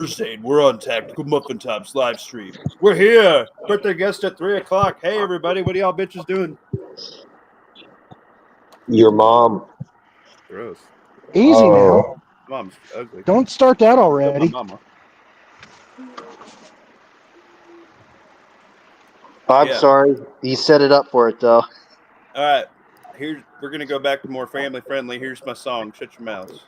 Thursday, and we're on Tactical Muffin Tops live stream. We're here. Birthday guest at 3 o'clock. Hey, everybody. What are y'all bitches doing? Your mom. Gross. Easy now. Mom's ugly. Don't start that already. My mama. I'm sorry. You set it up for it, though. All right. We're going to go back to more family friendly. Here's my song, Shut Your Mouths.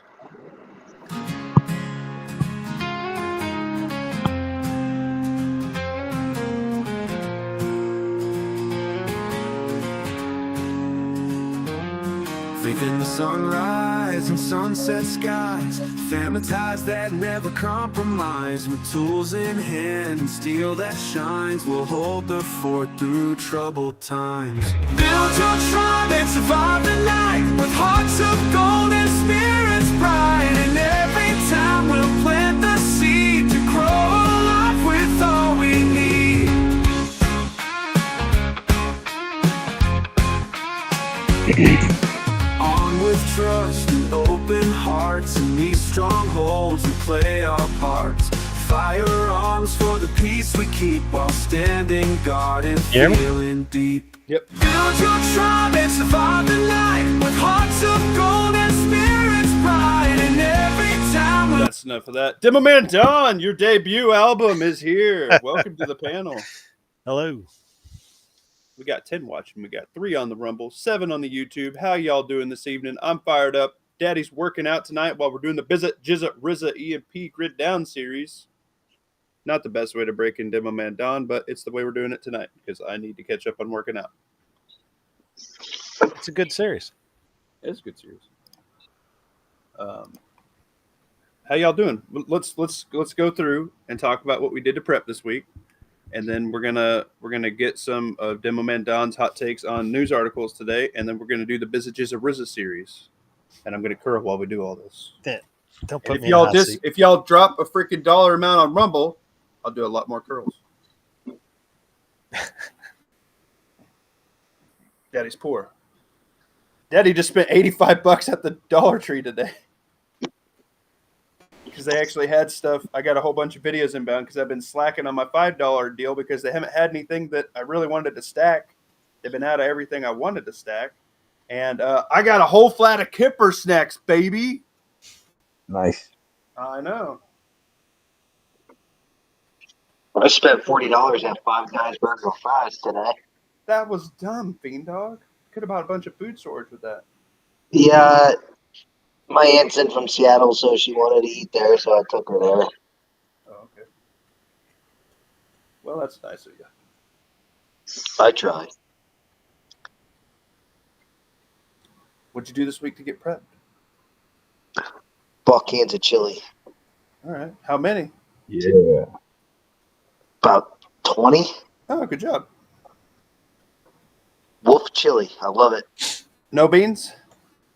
Faith in the sunrise and sunset skies, family ties that never compromise. With tools in hand and steel that shines, we'll hold the fort through troubled times. Build your tribe and survive the night, with hearts of gold and spirits bright. And every time we'll plant the seed to grow alive with all we need. With trust and open hearts, and these strongholds we play our parts. Firearms for the peace we keep, while standing guard and feeling deep. Yep. Build your tribe and survive the night, with hearts of gold and spirits bright. And every time that's enough of that. Demo Man Don, your debut album is here. Welcome to the panel. Hello. We got 10 watching. We got 3 on the Rumble, 7 on the YouTube. How y'all doing this evening? I'm fired up. Daddy's working out tonight while we're doing the Bizzit, Jizzit, RZA, EMP Grid Down series. Not the best way to break in Demo Man Don, but it's the way we're doing it tonight because I need to catch up on working out. It's a good series. It's a good series. How y'all doing? Let's go through and talk about what we did to prep this week. And then we're gonna get some of Demo Man Don's hot takes on news articles today, and then we're gonna do the Bizzit Jizzit RZA series. And I'm gonna curl while we do all this. Don't put if me in the hot seat. If y'all drop a freaking dollar amount on Rumble, I'll do a lot more curls. Daddy's poor. Daddy just spent $85 at the Dollar Tree today. Because they actually had stuff. I got a whole bunch of videos inbound because I've been slacking on my $5 deal because they haven't had anything that I really wanted to stack. They've been out of everything I wanted to stack. And I got a whole flat of Kipper snacks, baby. Nice. I know. I spent $40 at Five Guys Burger and Fries today. That was dumb, Fiend Dog. Could have bought a bunch of food storage with that. Yeah. My aunt's in from Seattle, so she wanted to eat there, so I took her there. Oh, okay. Well, that's nice of you. I tried. What'd you do this week to get prepped? Bought cans of chili. All right. How many? Yeah. About 20. Oh, good job. Wolf chili. I love it. No beans?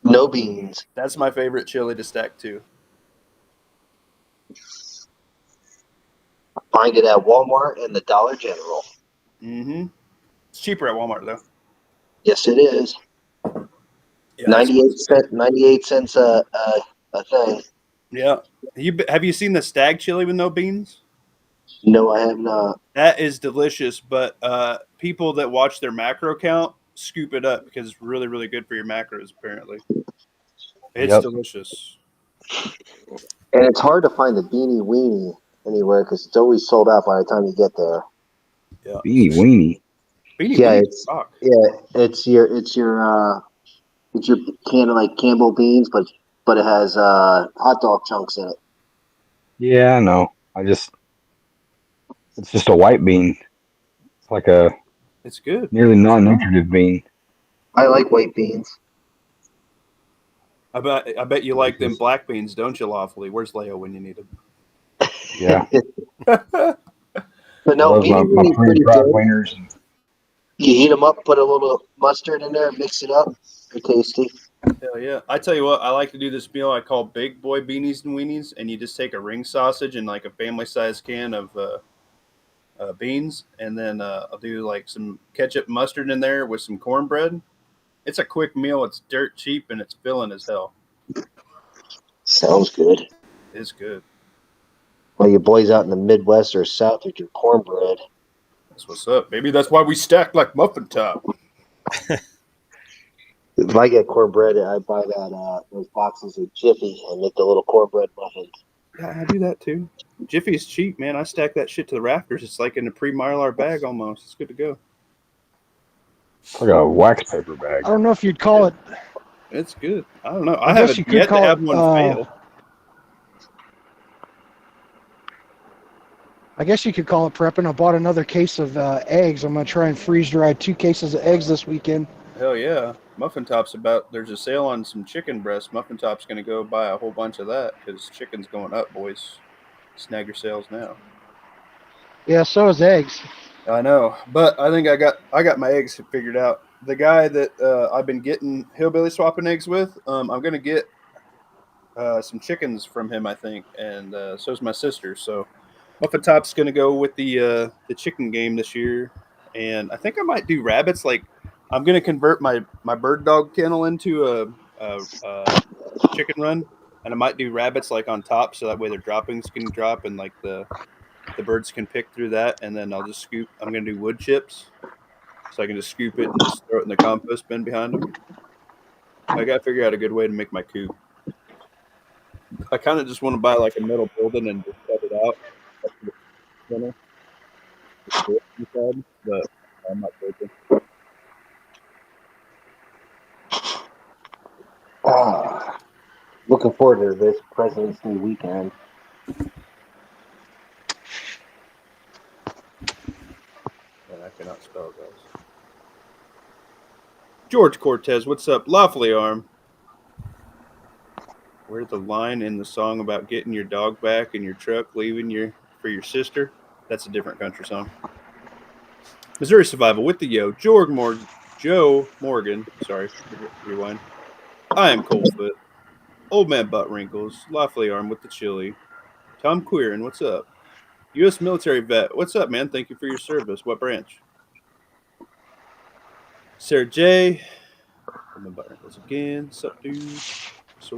No beans. That's my favorite chili to stack, too. Find it at Walmart and the Dollar General. Mm-hmm. It's cheaper at Walmart, though. Yes, it is. Yeah, 98 cents a thing. Yeah. Have you seen the stag chili with no beans? No, I have not. That is delicious, but people that watch their macro count scoop it up because it's really, really good for your macros, apparently. It's delicious. And it's hard to find the Beanie Weenie anywhere because it's always sold out by the time you get there. Yeah. Beanie Weenie. It's your can of like Campbell beans, but it has hot dog chunks in it. Yeah, I know. It's just a white bean. It's like it's good. Nearly non-nutritive bean. I like white beans. I bet you like them black beans, don't you, Lawfully? Where's Leo when you need him? Yeah. But no, Beanie my Weenie pretty fried good. wieners. You heat them up, put a little mustard in there, mix it up. They're tasty. Hell yeah. I tell you what, I like to do this meal I call Big Boy Beanies and Weenies, and you just take a ring sausage and like a family-sized can of beans, and then I'll do like some ketchup and mustard in there with some cornbread. It's a quick meal. It's dirt cheap, and it's filling as hell. Sounds good. It's good. While you boys out in the Midwest or South with your cornbread. That's what's up. Maybe that's why we stack like muffin top. If I get cornbread, I buy those boxes of Jiffy and make the little cornbread muffins. Yeah, I do that too. Jiffy's cheap, man. I stack that shit to the rafters. It's like in a pre-Mylar bag almost. It's good to go. It's like a wax paper bag. I don't know if you'd call it. It's good. I don't know. I guess haven't you could yet to call have it, one fail. I guess you could call it prepping. I bought another case of eggs. I'm gonna try and freeze dry 2 cases of eggs this weekend. Hell yeah. Muffin Top's there's a sale on some chicken breast. Muffin Top's going to go buy a whole bunch of that because chicken's going up, boys. Snag your sales now. Yeah, so is eggs. I know, but I think I got my eggs figured out. The guy that I've been getting hillbilly swapping eggs with, I'm going to get some chickens from him, I think, and so is my sister. So Muffin Top's going to go with the chicken game this year, and I think I might do rabbits. Like, I'm going to convert my bird dog kennel into a chicken run, and I might do rabbits like on top, so that way their droppings can drop and like the birds can pick through that. And then I'll just scoop. I'm going to do wood chips, so I can just scoop it and just throw it in the compost bin behind them. I got to figure out a good way to make my coop. I kind of just want to buy like a metal building and just cut it out. But I'm not joking. Looking forward to this President's Day weekend. Man, I cannot spell, guys. George Cortez, what's up? Lawfully Arm. Where's the line in the song about getting your dog back in your truck, leaving for your sister? That's a different country song. Missouri Survival with the Yo. Joe Morgan. Sorry, rewind. I am Coldfoot. Old Man Butt Wrinkles. Lawfully Arm with the chili. Tom Queerin, what's up? U.S. military vet. What's up, man? Thank you for your service. What branch? Sarah J. Old Man Butt Wrinkles again. Sup, dude?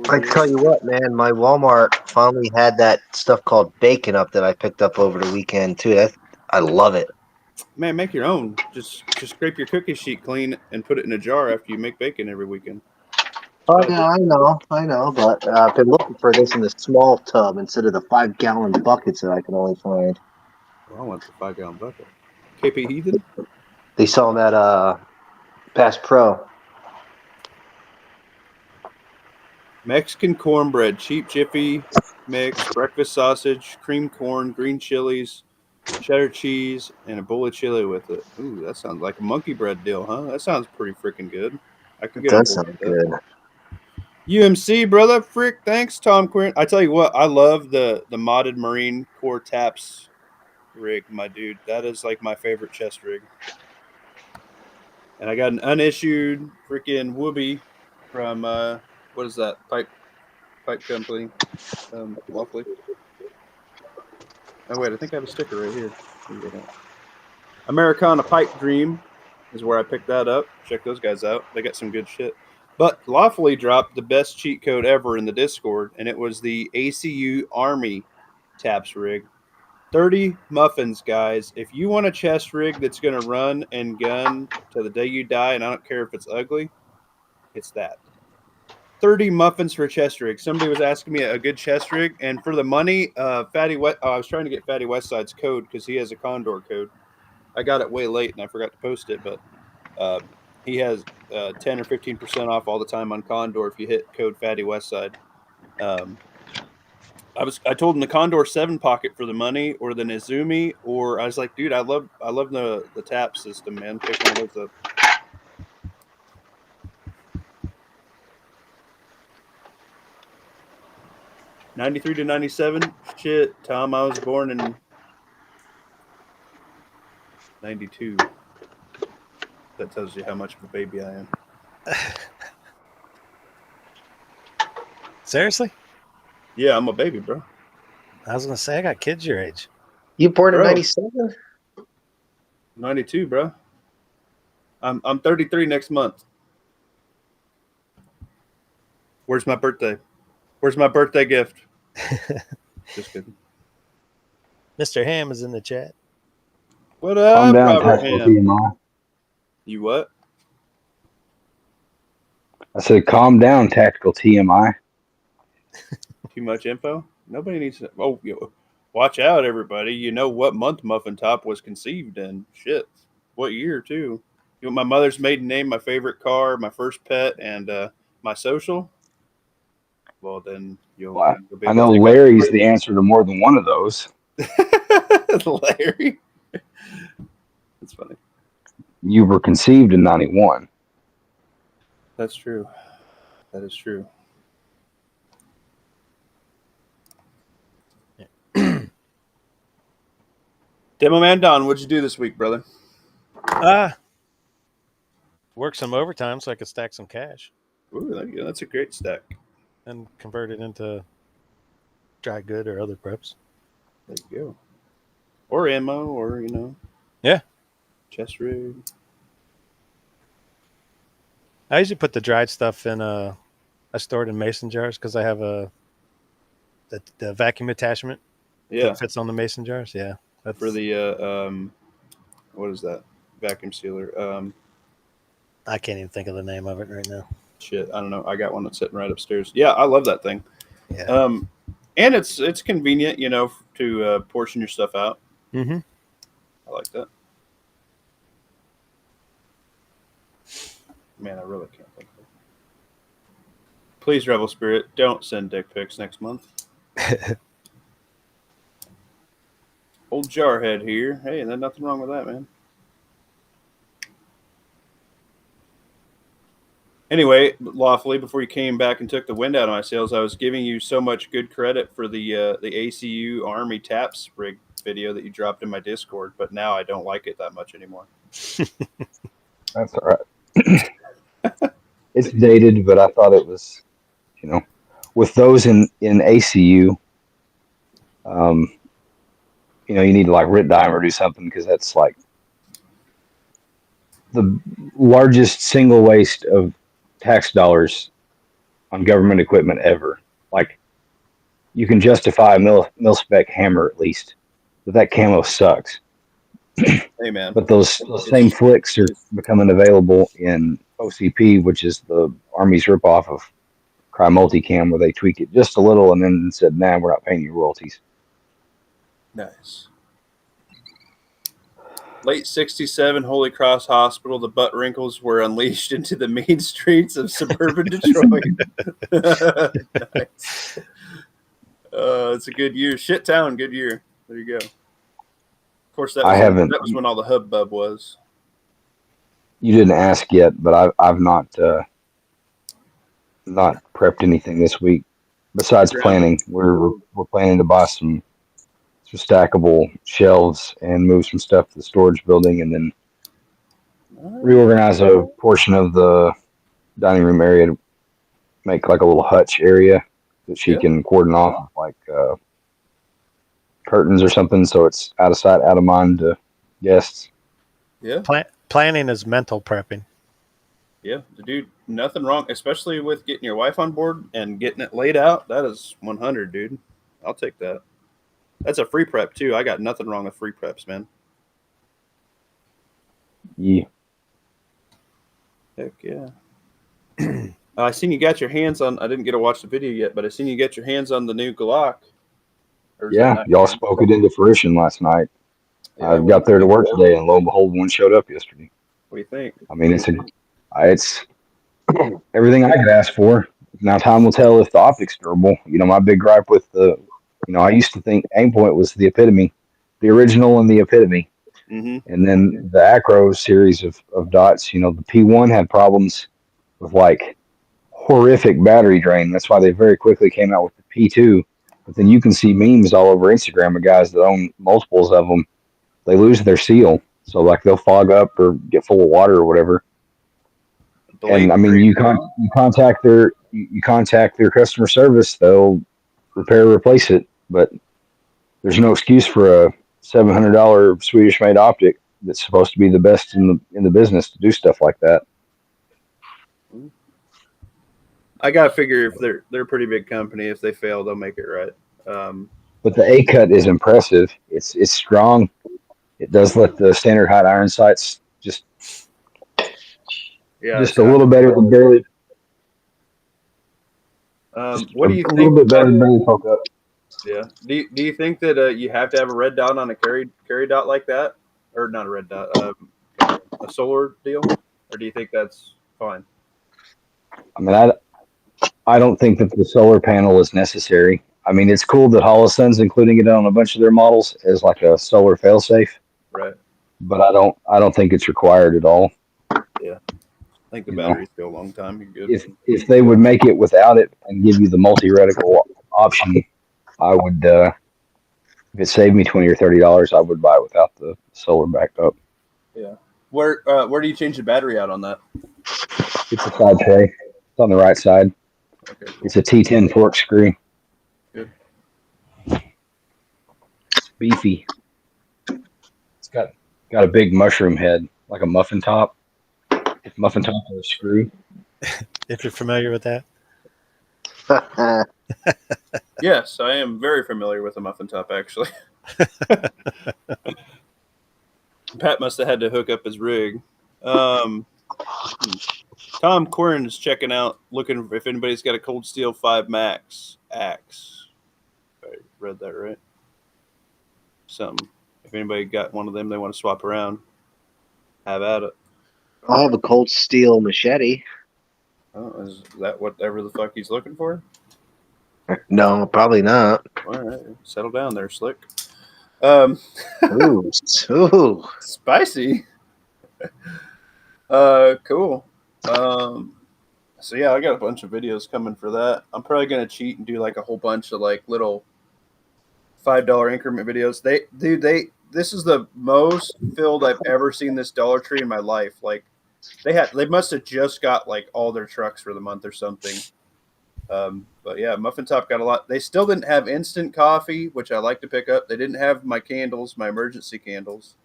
I tell you what, man, my Walmart finally had that stuff called bacon up that I picked up over the weekend too. I love it. Man, make your own. Just scrape your cookie sheet clean and put it in a jar after you make bacon every weekend. Oh yeah, I know, but I've been looking for this in the small tub instead of the 5-gallon buckets that I can only find. Well, I want the 5-gallon bucket. KP Heathen? They sell them at Bass Pro. Mexican cornbread, cheap Jiffy mix, breakfast sausage, cream corn, green chilies, cheddar cheese, and a bowl of chili with it. Ooh, that sounds like a monkey bread deal, huh? That sounds pretty freaking good. I could get That on board sounds with that. good. UMC, brother, frick, thanks, Tom Quinn. I tell you what, I love the modded Marine Corps Taps rig, my dude. That is like my favorite chest rig. And I got an unissued freaking Whoopee from what is that? Pipe company. Lovely. Oh wait, I think I have a sticker right here. Americana Pipe Dream is where I picked that up. Check those guys out. They got some good shit. But Lawfully dropped the best cheat code ever in the Discord, and it was the ACU Army Taps rig. 30 muffins, guys. If you want a chest rig that's going to run and gun till the day you die, and I don't care if it's ugly, it's that. 30 muffins for a chest rig. Somebody was asking me a good chest rig, and for the money, I was trying to get Fatty Westside's code because he has a Condor code. I got it way late, and I forgot to post it, but he has 10 or 15% off all the time on Condor if you hit code Fatty Westside. I told him the Condor 7 pocket for the money, or the Nezumi, or I was like, dude, I love the tap system, man. Pick one of those up. '93 to '97. Shit, Tom, I was born in '92. That tells you how much of a baby I am. Seriously? Yeah, I'm a baby, bro. I was gonna say I got kids your age. You born in Bro. '97? 92, bro. I'm 33 next month. Where's my birthday? Where's my birthday gift? Just kidding. Mr. Ham is in the chat. What Calm up, down, Robert Tactical Ham? TMI. You what? I said, calm down, Tactical TMI. Too much info? Nobody needs to. Oh, watch out, everybody. You know what month Muffin Top was conceived in. Shit. What year, too? You know, my mother's maiden name, my favorite car, my first pet, and my social? Well, then you'll Well, be I able know to Larry's the answer to more than one of those. Larry. That's funny. You were conceived in 91. That's true. That is true. Demo Man Don, what'd you do this week, brother? Work some overtime so I could stack some cash Ooh, there you go. That's a great stack. and convert it into dry good or other preps. There you go. Or ammo, or Yeah. chest rig. I usually put the dried stuff in I store it in mason jars because I have the vacuum attachment Yeah, that fits on the mason jars. Yeah, that's for the what is that vacuum sealer? I can't even think of the name of it right now. Shit, I don't know. I got one that's sitting right upstairs. Yeah, I love that thing. Yeah. And it's convenient, to portion your stuff out. Mm-hmm. I like that. Man, I really can't think of it. Please, Rebel Spirit, don't send dick pics next month. Old Jarhead here. Hey, there's nothing wrong with that, man. Anyway, lawfully, before you came back and took the wind out of my sails, I was giving you so much good credit for the ACU Army TAPS rig video that you dropped in my Discord, but now I don't like it that much anymore. That's all right. It's dated, but I thought it was, with those in ACU, you need to like RIT dime or do something because that's like the largest single waste of tax dollars on government equipment ever. Like, you can justify a mil spec hammer at least, but that camo sucks. Hey, man. But those same flicks are becoming available in OCP, which is the Army's ripoff of Cry Multicam, where they tweak it just a little and then said, "Nah, we're not paying you royalties." Nice. Late 67, Holy Cross Hospital, the butt wrinkles were unleashed into the main streets of suburban Detroit. Nice. It's a good year. Shit town, good year. There you go. Of course, that was when all the hubbub was. You didn't ask yet, but I've not prepped anything this week besides planning. We're planning to buy some stackable shelves and move some stuff to the storage building, and then reorganize a portion of the dining room area to make like a little hutch area that she can cordon off like curtains or something, so it's out of sight, out of mind to guests. Yeah. Planning is mental prepping. Yeah, dude, nothing wrong, especially with getting your wife on board and getting it laid out. That is 100, dude. I'll take that. That's a free prep, too. I got nothing wrong with free preps, man. Yeah. Heck yeah. I seen you got your hands on, I didn't get to watch the video yet, but I seen you get your hands on the new Glock. Yeah, y'all spoke it into fruition last night. Yeah, I got there to work today, and lo and behold, one showed up yesterday. What do you think? I mean, it's everything I could ask for. Now, time will tell if the optic's durable. My big gripe with I used to think Aimpoint was the epitome, the original and the epitome. Mm-hmm. And then the Acro series of dots, the P1 had problems with like horrific battery drain. That's why they very quickly came out with the P2. But then you can see memes all over Instagram of guys that own multiples of them. They lose their seal. So like they'll fog up or get full of water or whatever. And I mean, you contact their customer service, they'll repair, replace it. But there's no excuse for a $700 Swedish made optic that's supposed to be the best in the business to do stuff like that. I gotta figure if they're a pretty big company. If they fail, they'll make it right. But the A cut is impressive. It's strong. It does let the standard hot iron sights just Yeah. a little better than barely. What do you A think? little bit better than barely poke up. Yeah. Do you think that you have to have a red dot on a carry dot like that, or not a red dot, a solar deal, or do you think that's fine? I mean, I don't think that the solar panel is necessary. I mean, it's cool that Holosun's including it on a bunch of their models as like a solar failsafe, Right. but I don't think it's required at all. I think the batteries go a long time. You're good. If they would make it without it and give you the multi reticle option, I would. If it saved me $20 or $30, I would buy it without the solar backup. Yeah. Where do you change the battery out on that? It's a side tray. It's on the right side. Okay. Cool. It's a T10 fork screw. Good. It's beefy. It's got a big mushroom head, like a muffin top. It's muffin top with a screw. If you're familiar with that. Yes, I am very familiar with a muffin top, actually. Pat must have had to hook up his rig. Tom Quinn is checking out, looking if anybody's got a Cold Steel 5 Max axe. If I read that right. If anybody got one of them they want to swap around, have at it. I have a Cold Steel machete. Oh, is that whatever the fuck he's looking for? No, probably not. All right, settle down there, Slick. Ooh, Spicy. Cool. So yeah, I got a bunch of videos coming for that. I'm probably gonna cheat and do like a whole bunch of like little $5 increment videos. This is the most filled I've ever seen this Dollar Tree in my life. Like they must have just got like all their trucks for the month or something. But yeah, Muffin Top got a lot. They still didn't have instant coffee, which I like to pick up. They didn't have my candles, my emergency candles,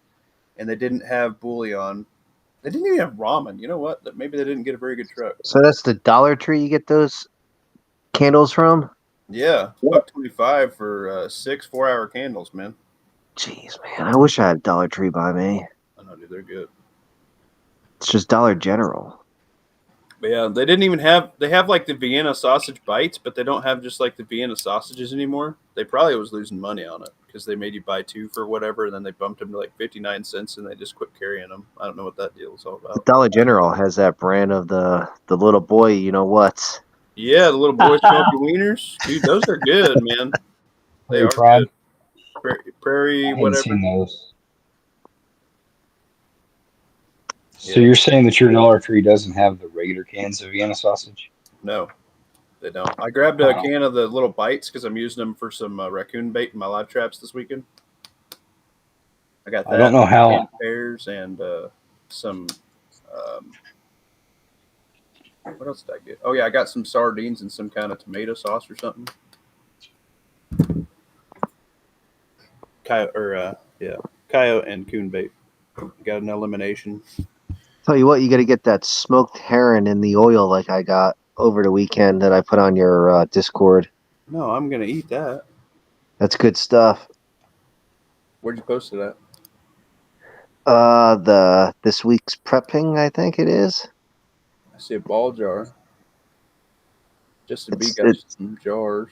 and they didn't have bouillon. They didn't even have ramen. You know what? Maybe they didn't get a very good truck. So that's the Dollar Tree you get those candles from? Yeah, $1.25 for 6 4-hour candles, man. Jeez, man, I wish I had Dollar Tree by me. I know, dude, they're good. It's just Dollar General. But yeah, they didn't even have. They have like the Vienna sausage bites, but they don't have just like the Vienna sausages anymore. They probably was losing money on it because they made you buy 2 for whatever, and then they bumped them to like 59 cents, and they just quit carrying them. I don't know what that deal is all about. Dollar General has that brand of the little boy. You know what? Yeah, the little boy smoky wieners, dude. Those are good, man. They are Pride. good. Prairie, I haven't whatever. seen those. So Yeah. you're saying that your Dollar Tree doesn't have the regular cans of Vienna sausage? No, they don't. I grabbed a can of the little bites because I'm using them for some raccoon bait in my live traps this weekend. I got that. I don't know how. Pears and some. What else did I get? Oh yeah, I got some sardines and some kind of tomato sauce or something. Coyote and coon bait. Got an elimination. Tell you what, you got to get that smoked heron in the oil like I got over the weekend that I put on your Discord. No, I'm gonna eat that. That's good stuff. Where'd you post it at? This week's prepping, I think it is. I see a ball jar. Just to be It's- got it's- some jars.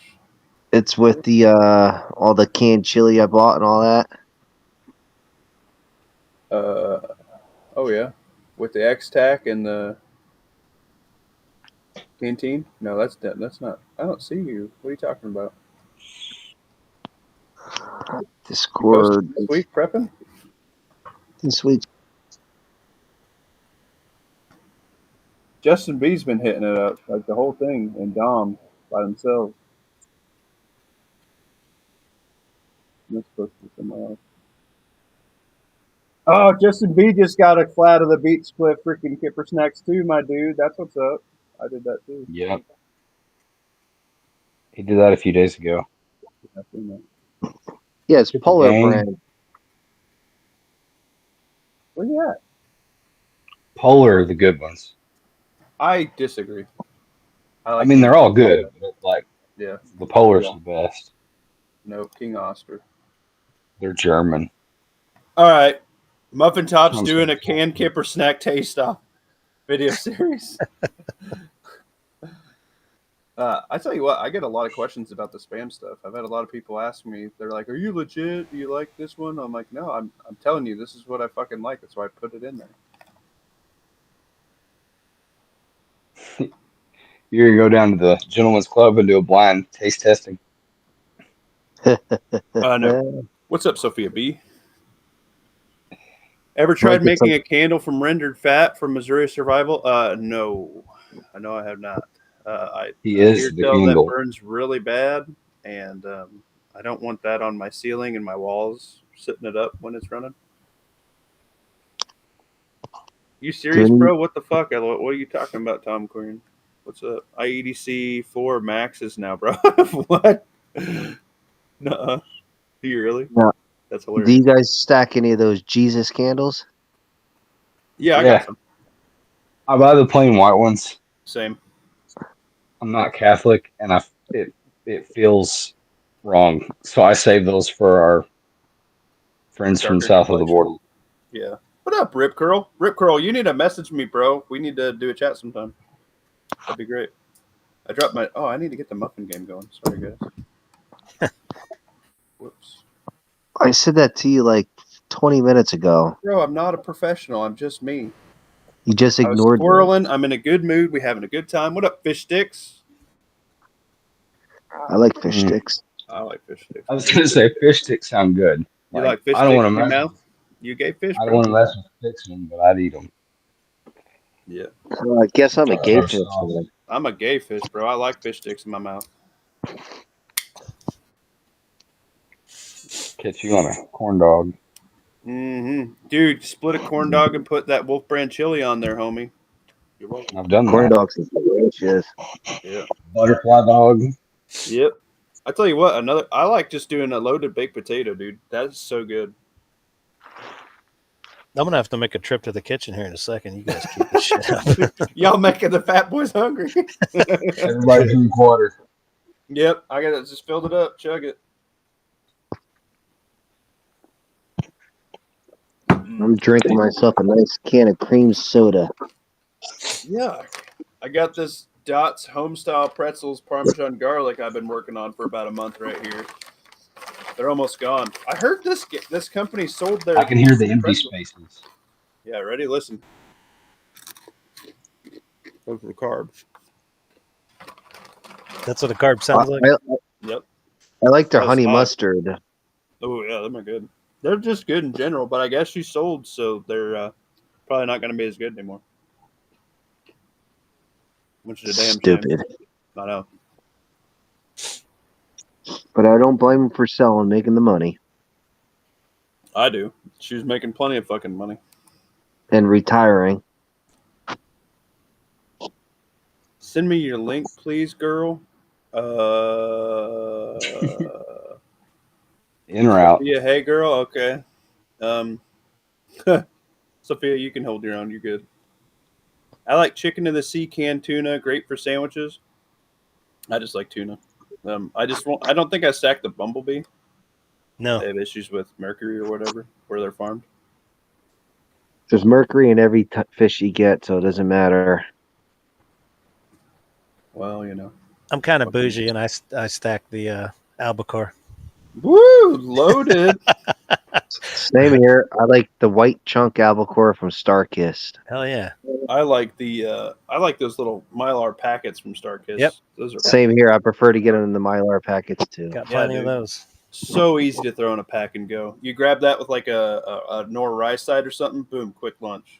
It's with the all the canned chili I bought and all that. Oh yeah, with the X-Tac and the canteen. No, that's not. I don't see you. What are you talking about? Discord This week prepping. this week. Justin B's been hitting it up like the whole thing, and Dom by themselves. That's supposed to be somewhere else. Oh, Justin B just got a flat of the beach split freaking Kipper Snacks too, my dude. That's what's up. I did that too. Yep. He did that a few days ago. I've seen that. Yeah, it's Polar Gang. brand. Where you at? Polar are the good ones. I disagree. I mean, they're all good, but like Yeah. the Polar's the best. No, King Oscar. They're German. All right. Muffin Top's Sounds doing good. a canned kipper snack taste off video series. I tell you what, I get a lot of questions about the spam stuff. I've had a lot of people ask me, they're like, "Are you legit? Do you like this one?" I'm like, "No, I'm telling you, this is what I fucking like. That's why I put it in there." You're gonna go down to the gentleman's club and do a blind taste testing. No. What's up, Sophia B? Ever tried Might get making a candle from rendered fat from Missouri Survival? No, I know I have not. I He I is hear the tell that candle. burns really bad, and I don't want that on my ceiling and my walls, sitting it up when it's running. You serious, Didn't- bro? What the fuck? What are you talking about, Tom Queen? What's up? IEDC 4 Maxes now, bro. What? Nuh-uh. Do you really? No. That's Do hilarious. you guys stack any of those Jesus candles? Yeah, I Yeah. got some. I buy the plain white ones. Same. I'm not Catholic, and it feels wrong, so I save those for our friends from Darker south of the complexion. border. Yeah. What up, Rip Curl? Rip Curl, you need to message me, bro. We need to do a chat sometime. That'd be great. I dropped my. Oh, I need to get the muffin game going. Sorry, guys. Whoops. I said that to you like 20 minutes ago. Bro, I'm not a professional. I'm just me. You just I was ignored me. squirreling. I'm in a good mood. We having a good time. What up, fish sticks? I like fish Mm. sticks. I like fish sticks. I was gonna say fish sticks sound good. You like fish I don't sticks want in to your mess. mouth? You gay fish, I don't bro? want to mess with fixing them, but I'd eat them. Yeah. Well, I guess I'm a gay Oh, fish. sauce. Man. I'm a gay fish, bro. I like fish sticks in my mouth. Catch you on a corn dog. Mm-hmm. Dude, split a corn dog and put that Wolf Brand chili on there, homie. You're welcome. I've done Corn that. dogs is delicious. Yeah. Butterfly dog. Yep. I tell you what, I like just doing a loaded baked potato, dude. That's so good. I'm gonna have to make a trip to the kitchen here in a second. You guys keep this shit up. Y'all making the fat boys hungry. Everybody drink water. Yep, I got it. Just filled it up. Chug it. I'm drinking myself a nice can of cream soda. Yeah. I got this Dots Homestyle Pretzels Parmesan Garlic I've been working on for about a month right here. They're almost gone. I heard this company sold their. I can hear the empty pretzels. spaces. Yeah, ready? Listen. Those are the carbs. That's what a carb sounds like. Yep. I like their That's honey hot. mustard. Oh yeah, them are good. They're just good in general, but I guess she sold, so they're probably not going to be as good anymore. Which is a damn Stupid. shame. I know. But I don't blame them for selling, making the money, I do. She was making plenty of fucking money. and retiring. Send me your link, please, girl. In route. Sophia, hey, girl. Okay. Sophia, you can hold your own. You're good. I like chicken in the sea canned tuna. Great for sandwiches. I just like tuna. I don't think I stacked the Bumblebee. No, They have issues with mercury or whatever where they're farmed. There's mercury in every fish you get, so it doesn't matter. Well, you know. I'm kind of bougie, and I stack the albacore. Woo! Loaded. Same here. I like the white chunk albacore from Starkist. Hell yeah! I like those little Mylar packets from Starkist. Yep. Those are Same here. I prefer to get them in the Mylar packets too. Got Yeah, plenty of dude. those. so easy to throw in a pack and go. You grab that with like a Nor rye side or something. Boom! Quick lunch.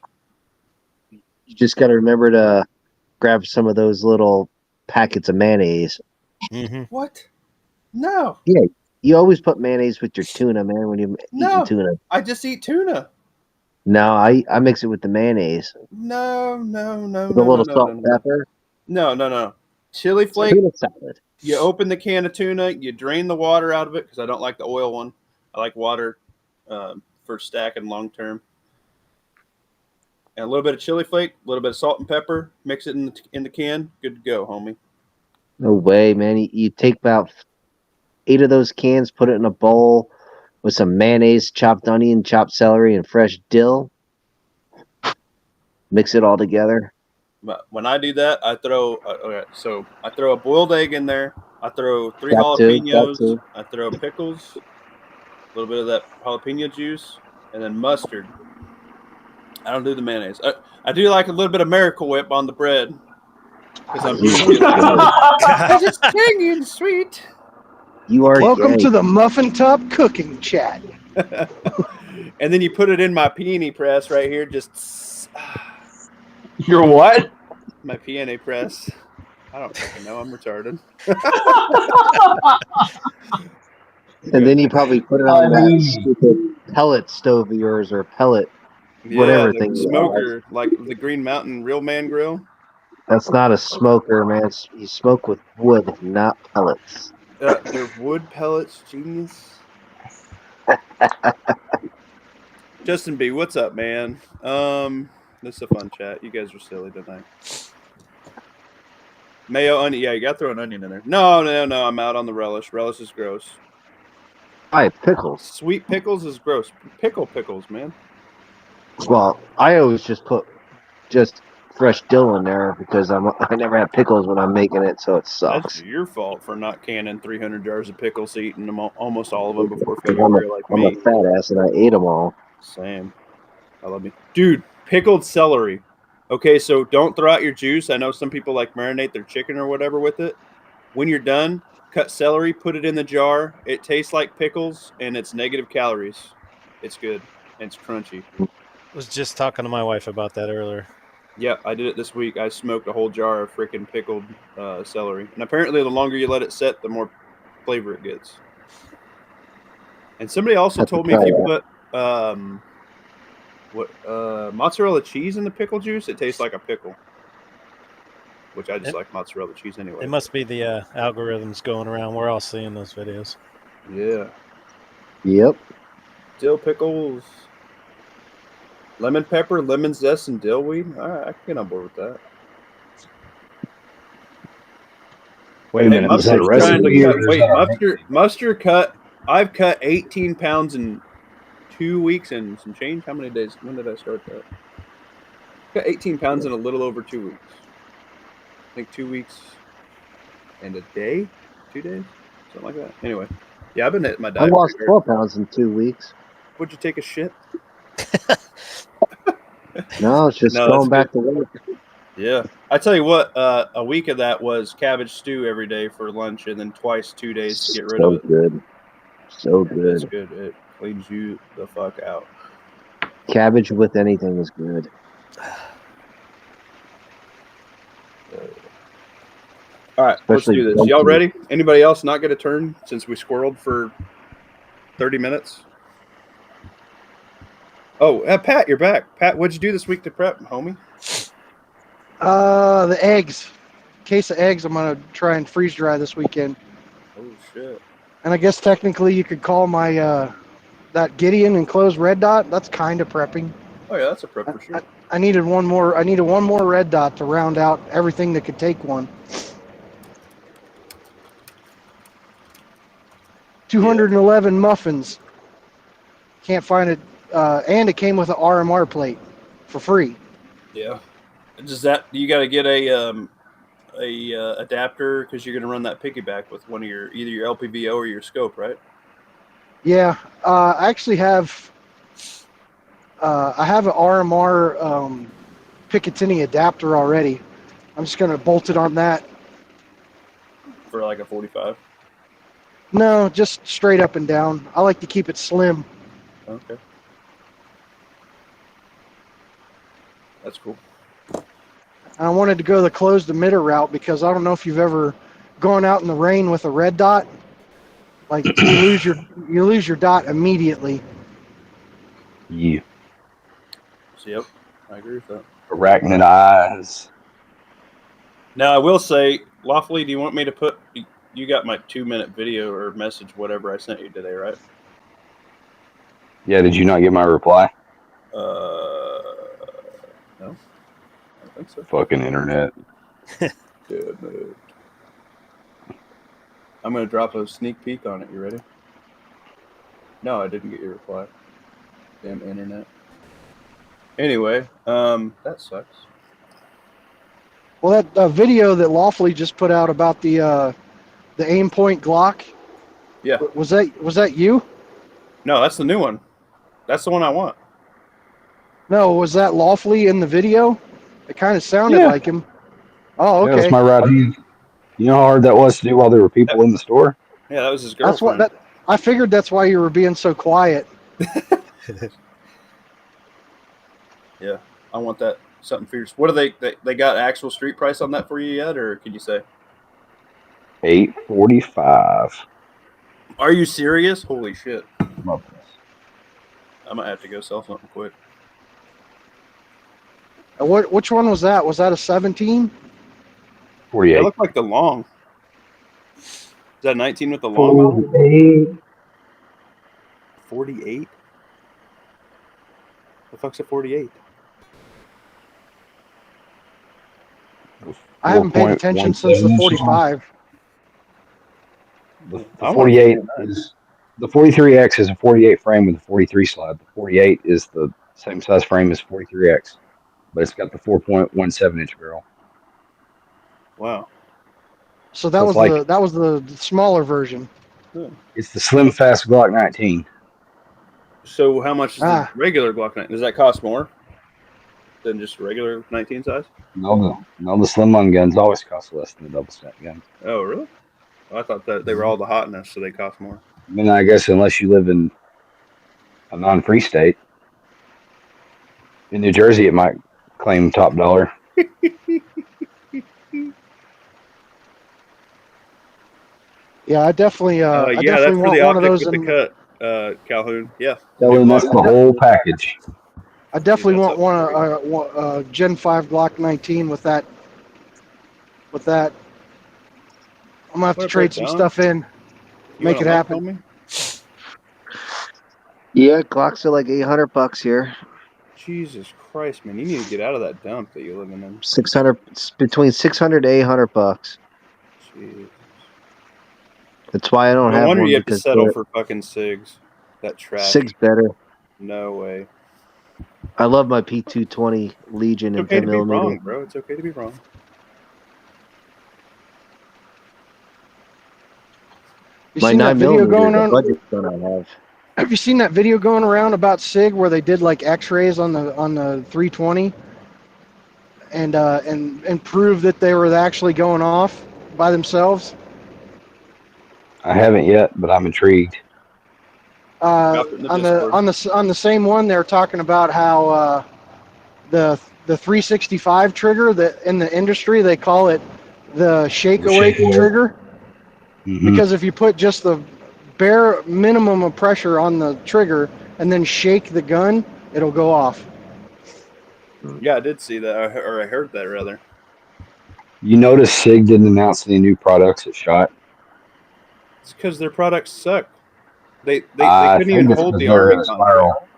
You just got to remember to grab some of those little packets of mayonnaise. Hmm. What? No, You always put mayonnaise with your tuna, man, when you No. eat tuna. I just eat tuna. No, I mix it with the mayonnaise. No. With a little salt and pepper. No. Chili flake. Tuna salad. You open the can of tuna. You drain the water out of it because I don't like the oil one. I like water for stacking long term. And a little bit of chili flake, a little bit of salt and pepper. Mix it in the can. Good to go, homie. No way, man. You take about 8 of those cans, put it in a bowl with some mayonnaise, chopped onion, chopped celery, and fresh dill. Mix it all together. But when I do that, I throw. Okay, so I throw a boiled egg in there. I throw 3 That too, jalapenos. that too. I throw pickles, a little bit of that jalapeno juice, and then mustard. I don't do the mayonnaise. I do like a little bit of Miracle Whip on the bread because I'm it's tangy and sweet. You are Welcome gay. to the Muffin Top Cooking Chat. And then you put it in my peony press right here. Just You're what? my peony press. I don't fucking know. I'm retarded. And then you probably put it on that stupid pellet stove of yours or pellet. Whatever the thing you smoker, like the Green Mountain Real Man Grill. That's not a smoker, man. You smoke with wood, not pellets. They're wood pellets, genius. Justin B, what's up, man? This is a fun chat. You guys are silly tonight. Mayo, onion. Yeah, you got to throw an onion in there. No. I'm out on the relish. Relish is gross. Why, pickles? Sweet pickles is gross. Pickles, man. Well, I always just put fresh dill in there because I never have pickles when I'm making it, so it sucks. That's your fault for not canning 300 jars of pickles, eating them almost all of them before I'm February, like a me. fat ass and I ate them all. Same. I love me. Dude, pickled celery. Okay, so don't throw out your juice. I know some people like marinate their chicken or whatever with it. When you're done, cut celery, put it in the jar. It tastes like pickles, and it's negative calories. It's good. And it's crunchy. Was just talking to my wife about that earlier. Yeah, I did it this week. I smoked a whole jar of freaking pickled celery. And apparently the longer you let it set, the more flavor it gets. And somebody also told me if you put mozzarella cheese in the pickle juice, it tastes like a pickle. Which I just like mozzarella cheese anyway. It must be the algorithms going around. We're all seeing those videos. Yeah. Yep. Dill pickles. Lemon pepper, lemon zest, and dill weed. All right, I can get on board with that. Wait a minute. Is that a recipe? Mustard cut. I've cut 18 pounds in 2 weeks and some change. How many days? When did I start that? Got 18 pounds in a little over 2 weeks. I think 2 weeks and a day, 2 days, something like that. Anyway, yeah, I've been at my diet. I lost 12 pounds in 2 weeks. Would you take a shit? No, it's just going back to work. Yeah, I tell you what, a week of that was cabbage stew every day for lunch, and then twice 2 days to get rid of it. Good. So good. It's good. It cleans you the fuck out. Cabbage with anything is good. All right, Especially let's do this. Y'all ready? Anybody else not get a turn since we squirreled for 30 minutes? Oh, Pat, you're back. Pat, what'd you do this week to prep, homie? The eggs. Case of eggs I'm going to try and freeze dry this weekend. Oh, shit. And I guess technically you could call my that Gideon enclosed red dot. That's kind of prepping. Oh, yeah, that's a prep for sure. I needed one more red dot to round out everything that could take one. 211 muffins. Can't find it. And it came with an RMR plate for free. Yeah. Does that, you got to get a adapter because you're going to run that piggyback with one of either your LPVO or your scope, right? Yeah. I actually have I have an RMR Picatinny adapter already. I'm just going to bolt it on that. For like a 45? No, just straight up and down. I like to keep it slim. Okay. That's cool. I wanted to go the closed emitter route because I don't know if you've ever gone out in the rain with a red dot. Like you lose your dot immediately. Yeah. Yep, I agree with that. Arachnid eyes. Now I will say, Lawfully, do you want me to put? You got my 2-minute video or message, whatever I sent you today, right? Yeah, did you not get my reply? No. I think so. Fucking internet. Good. I'm going to drop a sneak peek on it. You ready? No, I didn't get your reply. Damn internet. Anyway, that sucks. Well, that video that Lawfully just put out about the aim point Glock. Yeah. Was that you? No, that's the new one. That's the one I want. No, was that Lawfully in the video? It kind of sounded Yeah. like him. Oh, Yeah, okay. that's my right hand. You know how hard that was to do while there were people in the store? Yeah, that was his That's girlfriend. what I figured. That's why you were being so quiet. Yeah, I want that. Something fierce. What do they got actual street price on that for you yet, or can you say? $845. Are you serious? Holy shit! Love this. I might have to go sell something quick. Which one was that? Was that a 17? 48. That looked like the long. Is that 19 with the long model? 48. 48? The fuck's a 48? I haven't paid attention since the 45. The 48 is the 43X is a 48 frame with a 43 slide. The 48 is the same size frame as 43X, but it's got the 4.17 inch barrel. Wow. So that So was it's like- the smaller version. It's the slim fast Glock 19. So how much is Ah. the regular Glock 19? Does that cost more than just a regular 19 size? No, the slim on guns always cost less than the double stack gun. Oh, really? Well, I thought that they were all the hotness, so they cost more. I mean, I guess unless you live in a non-free state. In New Jersey, it might claim top dollar. Yeah, I definitely I Yeah, that's definitely for want the one of optic those. with the cut, Calhoun. Yeah. Tell them that's the whole package. I definitely Dude, want that's one a Gen 5 Glock 19 with that. I'm gonna have to Put trade that some down. stuff in. You Make wanna it look happen. on me? Yeah, Glocks are like $800 here. Jesus Christ, man! You need to get out of that dump that you're living in. 600 between 600 to $800. Jeez. That's why I don't No have wonder one you have to because settle for fucking SIGs. That trash. SIG's better. No way. I love my P220 Legion It's and okay 10 to be millimeter. wrong, bro. It's okay to be wrong. You My seen that 9 video millimeter, going the on? budget gun I have. Have you seen that video going around about SIG where they did like X-rays on the 320 and proved that they were actually going off by themselves? I haven't yet, but I'm intrigued. Drop it in the On Discord. the same one, they're talking about how the 365 trigger that in the industry they call it the shake The awake shake awake. trigger, Mhm. because if you put just the bare minimum of pressure on the trigger and then shake the gun, it'll go off. Yeah, I did see that, or I heard that rather. You notice SIG didn't announce any new products at SHOT? It's because their products suck. They I couldn't think even it's hold the because they're Army in a contract. spiral.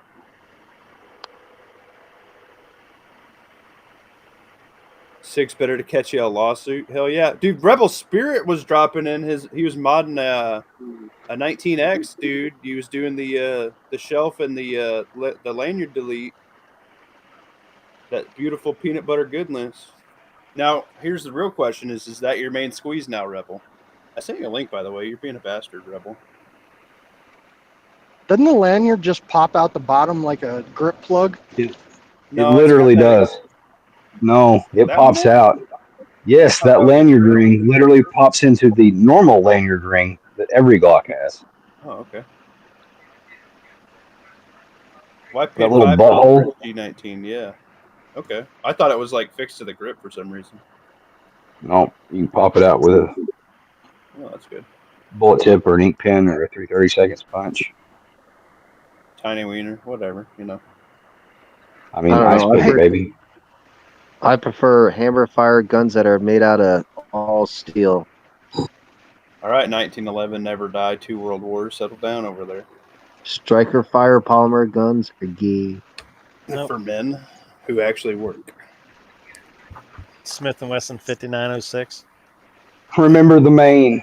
SIG's better to catch you a lawsuit. Hell yeah, dude! Rebel Spirit was dropping in his. He was modding a 19X, dude. He was doing the shelf and the lanyard delete. That beautiful peanut butter goodness. Now, here's the real question: is that your main squeeze now, Rebel? I sent you a link, by the way. You're being a bastard, Rebel. Doesn't the lanyard just pop out the bottom like a grip plug? It No, literally it's got that- does. No, it That pops one? out. Yes, that lanyard ring literally pops into the normal lanyard ring that every Glock has. Oh, okay. Why That pay little $5 butthole? for G19? Yeah. Okay. I thought it was like fixed to the grip for some reason. No, you can pop it out with a Oh, that's good. bullet tip or an ink pen or a 330 seconds punch. Tiny wiener, whatever, you know. I mean, I don't ice know, pick, baby. I prefer hammer fire guns that are made out of all steel. All right, 1911, never die, 2 world wars. Settle down over there. Striker fire polymer guns are gay. Nope. For men who actually work. Smith & Wesson 5906. Remember the main.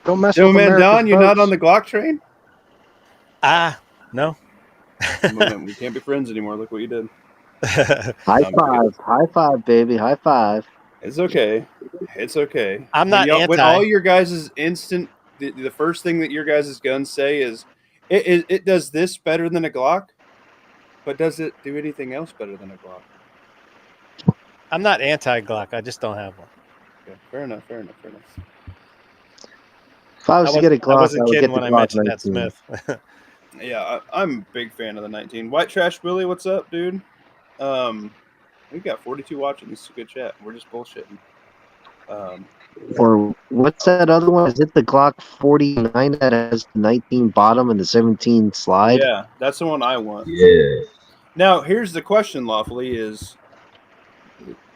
Don't mess with Gentleman American Don, you're not boats. on the Glock train? No. Well, we can't be friends anymore. Look what you did. High I'm kidding. five, baby, high five. It's okay. It's okay. I'm When not when anti. all your guys' instant, the first thing that your guys' guns say is, it does this better than a Glock, but does it do anything else better than a Glock? I'm not anti Glock. I just don't have one. Okay, fair enough. If I was to get a I Glock, I wasn't would kidding get the when I Glock mentioned that 19. Smith. Yeah, I'm a big fan of the 19. White Trash Willie, what's up, dude? We've got 42 watching. This is a good chat. We're just bullshitting. Or what's that other one? Is it the Glock 49 that has the 19 bottom and the 17 slide? Yeah, that's the one I want. Yeah. Now, here's the question, Lawfully, is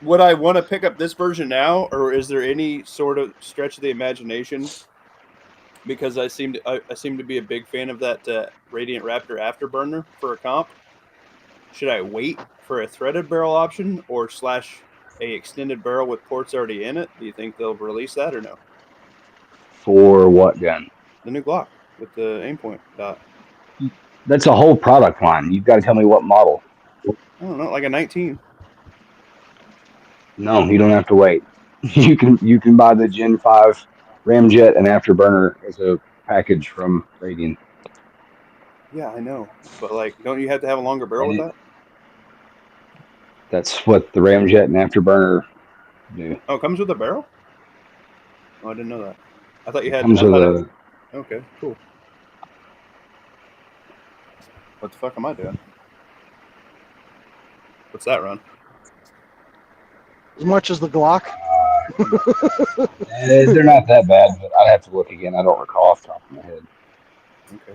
would I want to pick up this version now, or is there any sort of stretch of the imagination? Because I seem to be a big fan of that Radiant Raptor Afterburner for a comp. Should I wait for a threaded barrel option or slash a extended barrel with ports already in it? Do you think they'll release that or no? For what gun? The new Glock with the aim point dot. That's a whole product line. You've got to tell me what model. I don't know, like a 19. No, you don't have to wait. You can buy the Gen 5 Ramjet and Afterburner as a package from Radiant. Yeah, I know, but like, don't you have to have a longer barrel with that? That's what the Ramjet and Afterburner do. Oh, it comes with a barrel? Oh, I didn't know that. I thought you had. Comes I with thought a okay, cool. What the fuck am I doing? What's that run? As much as the Glock. they're not that bad, but I'd have to look again. I don't recall off the top of my head. Okay.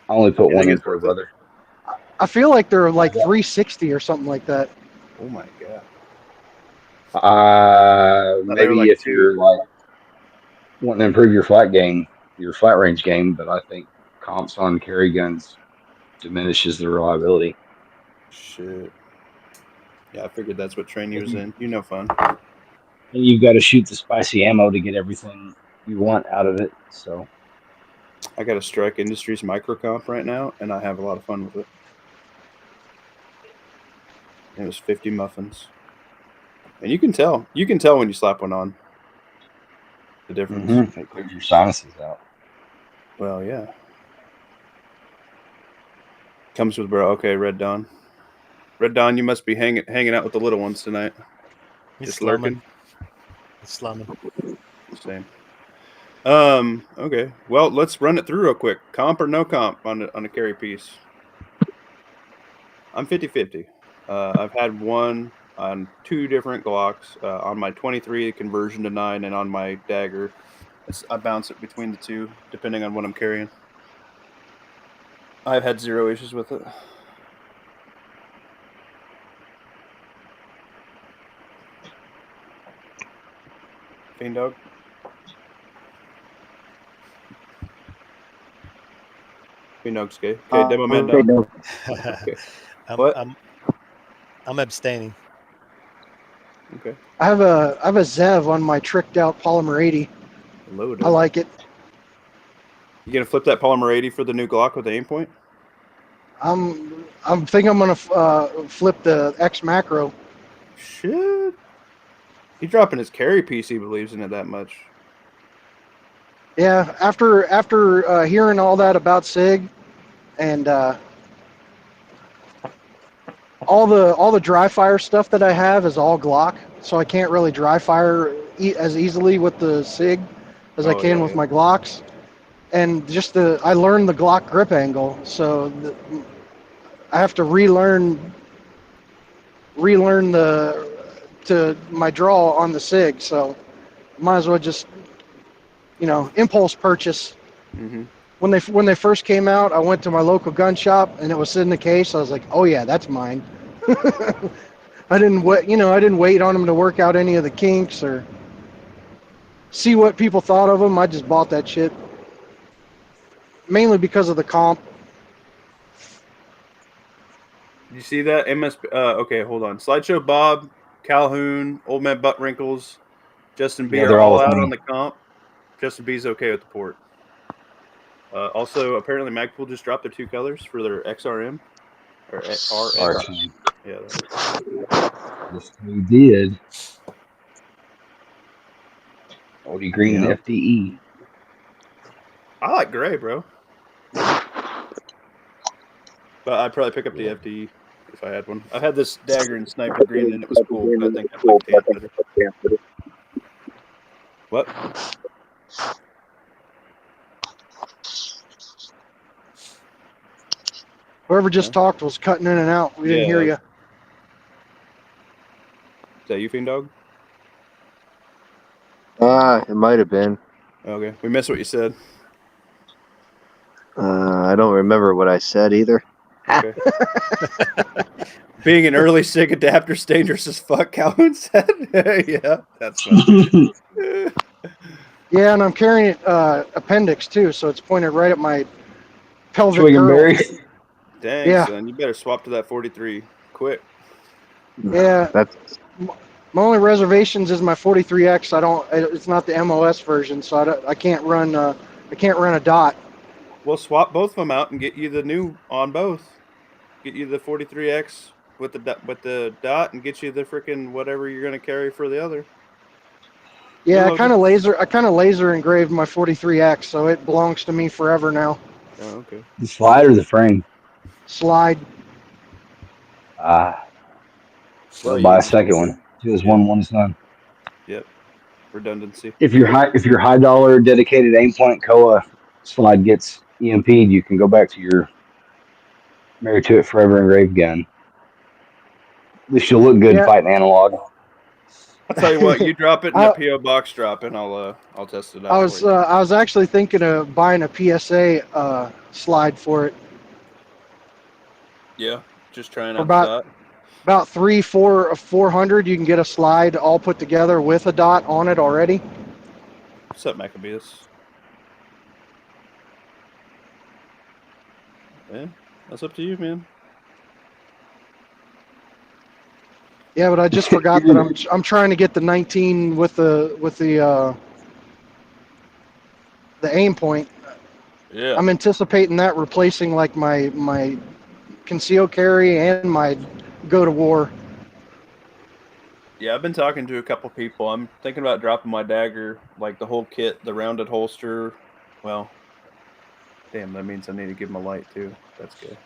I only put You one think in it's for a worth it? brother. I feel like they're like 360 or something like that. Oh my god. They were Maybe like if you're like wanting to improve your flat game, your flat range game, but I think comps on carry guns diminishes the reliability. Shit. Yeah, I figured that's what train you was in. You know, fun. And you've got to shoot the spicy ammo to get everything you want out of it. So I got a Strike Industries micro comp right now, and I have a lot of fun with it. It was 50 muffins, and you can tell when you slap one on. The difference. it clears your sinuses out. Well, yeah. Comes with bro. Okay, Red Dawn. Red Dawn, you must be hanging out with the little ones tonight. He's Just slumming. lurking. He's slumming. Same. Okay. Well, let's run it through real quick. Comp or no comp on a carry piece? I'm 50-50. I've had one on two different Glocks. On my 23 conversion to 9, and on my Dagger, I bounce it between the two depending on what I'm carrying. I've had zero issues with it. Fiend Dog. Fiend Dog's gay. Okay, Demo Man Okay, Dog. no. Okay. I'm, What? I'm abstaining. Okay. I have a Zev on my tricked out Polymer 80. Loaded. I like it. You gonna flip that Polymer 80 for the new Glock with the aim point? I'm thinking I'm gonna flip the X Macro. Shit. He's dropping his carry piece. He believes in it that much. Yeah, after hearing all that about SIG, and all the dry fire stuff that I have is all Glock, so I can't really dry fire as easily with the SIG as I can with my Glocks. And just I learned the Glock grip angle, so I have to relearn my draw on the SIG. So might as well just impulse purchase. Mm-hmm. When they first came out, I went to my local gun shop and it was in the case. I was like, oh yeah, that's mine. I didn't wait on them to work out any of the kinks or see what people thought of them. I just bought that shit. Mainly because of the comp. You see that? Okay, hold on. Slideshow Bob, Calhoun, Old Man Butt Wrinkles, Justin B Yeah, are they're all all the out same. on the comp. Justin B's okay with the port. Also, apparently Magpul just dropped their 2 colors for their XRM or RX. RT. Yeah. Yes, we did. OD Green Yep. FDE. I like gray, bro. But I'd probably pick up the FDE if I had one. I had this dagger in sniper green and it was cool, but I think I picked tan better. What? Whoever just talked was cutting in and out. We didn't hear you. Is that you, Fiend Dog? It might have been. Okay. We missed what you said. I don't remember what I said either. Okay. Being an early SIG adapter is dangerous as fuck, Calvin said. Yeah, that's funny. Yeah, and I'm carrying appendix too, so it's pointed right at my pelvic Swing and girdle. berry. Dang, Yeah. son, you better swap to that 43 quick. Yeah, That's my only reservations is my 43X. It's not the MOS version, so I can't run a dot. We'll swap both of them out and get you the new on both. Get you the 43X with the dot and get you the freaking whatever you're gonna carry for the other. Yeah, Hello. I kind of laser engraved my 43X, so it belongs to me forever now. Oh, okay. The slide or the frame? Slide. Well, Well, buy you- a second one. There's one's done. Yep. Redundancy. If your high dollar dedicated aim point Koa slide gets EMP'd, you can go back to your married to it forever engraved gun. At least you'll look good Yeah. fighting analog. I'll tell you what, you drop it in I- a PO box drop and I'll test it out. I was actually thinking of buying a PSA slide for it. Yeah, just trying For out about- the dot. About 400, you can get a slide all put together with a dot on it already. What's up, Maccabeus? Yeah, that's up to you, man. Yeah, but I just forgot that I'm trying to get the 19 with the aim point. Yeah. I'm anticipating that replacing like my conceal carry and my go to war. Yeah, I've been talking to a couple people. I'm thinking about dropping my dagger, like the whole kit, the rounded holster. Well, damn, that means I need to give them a light too. That's good.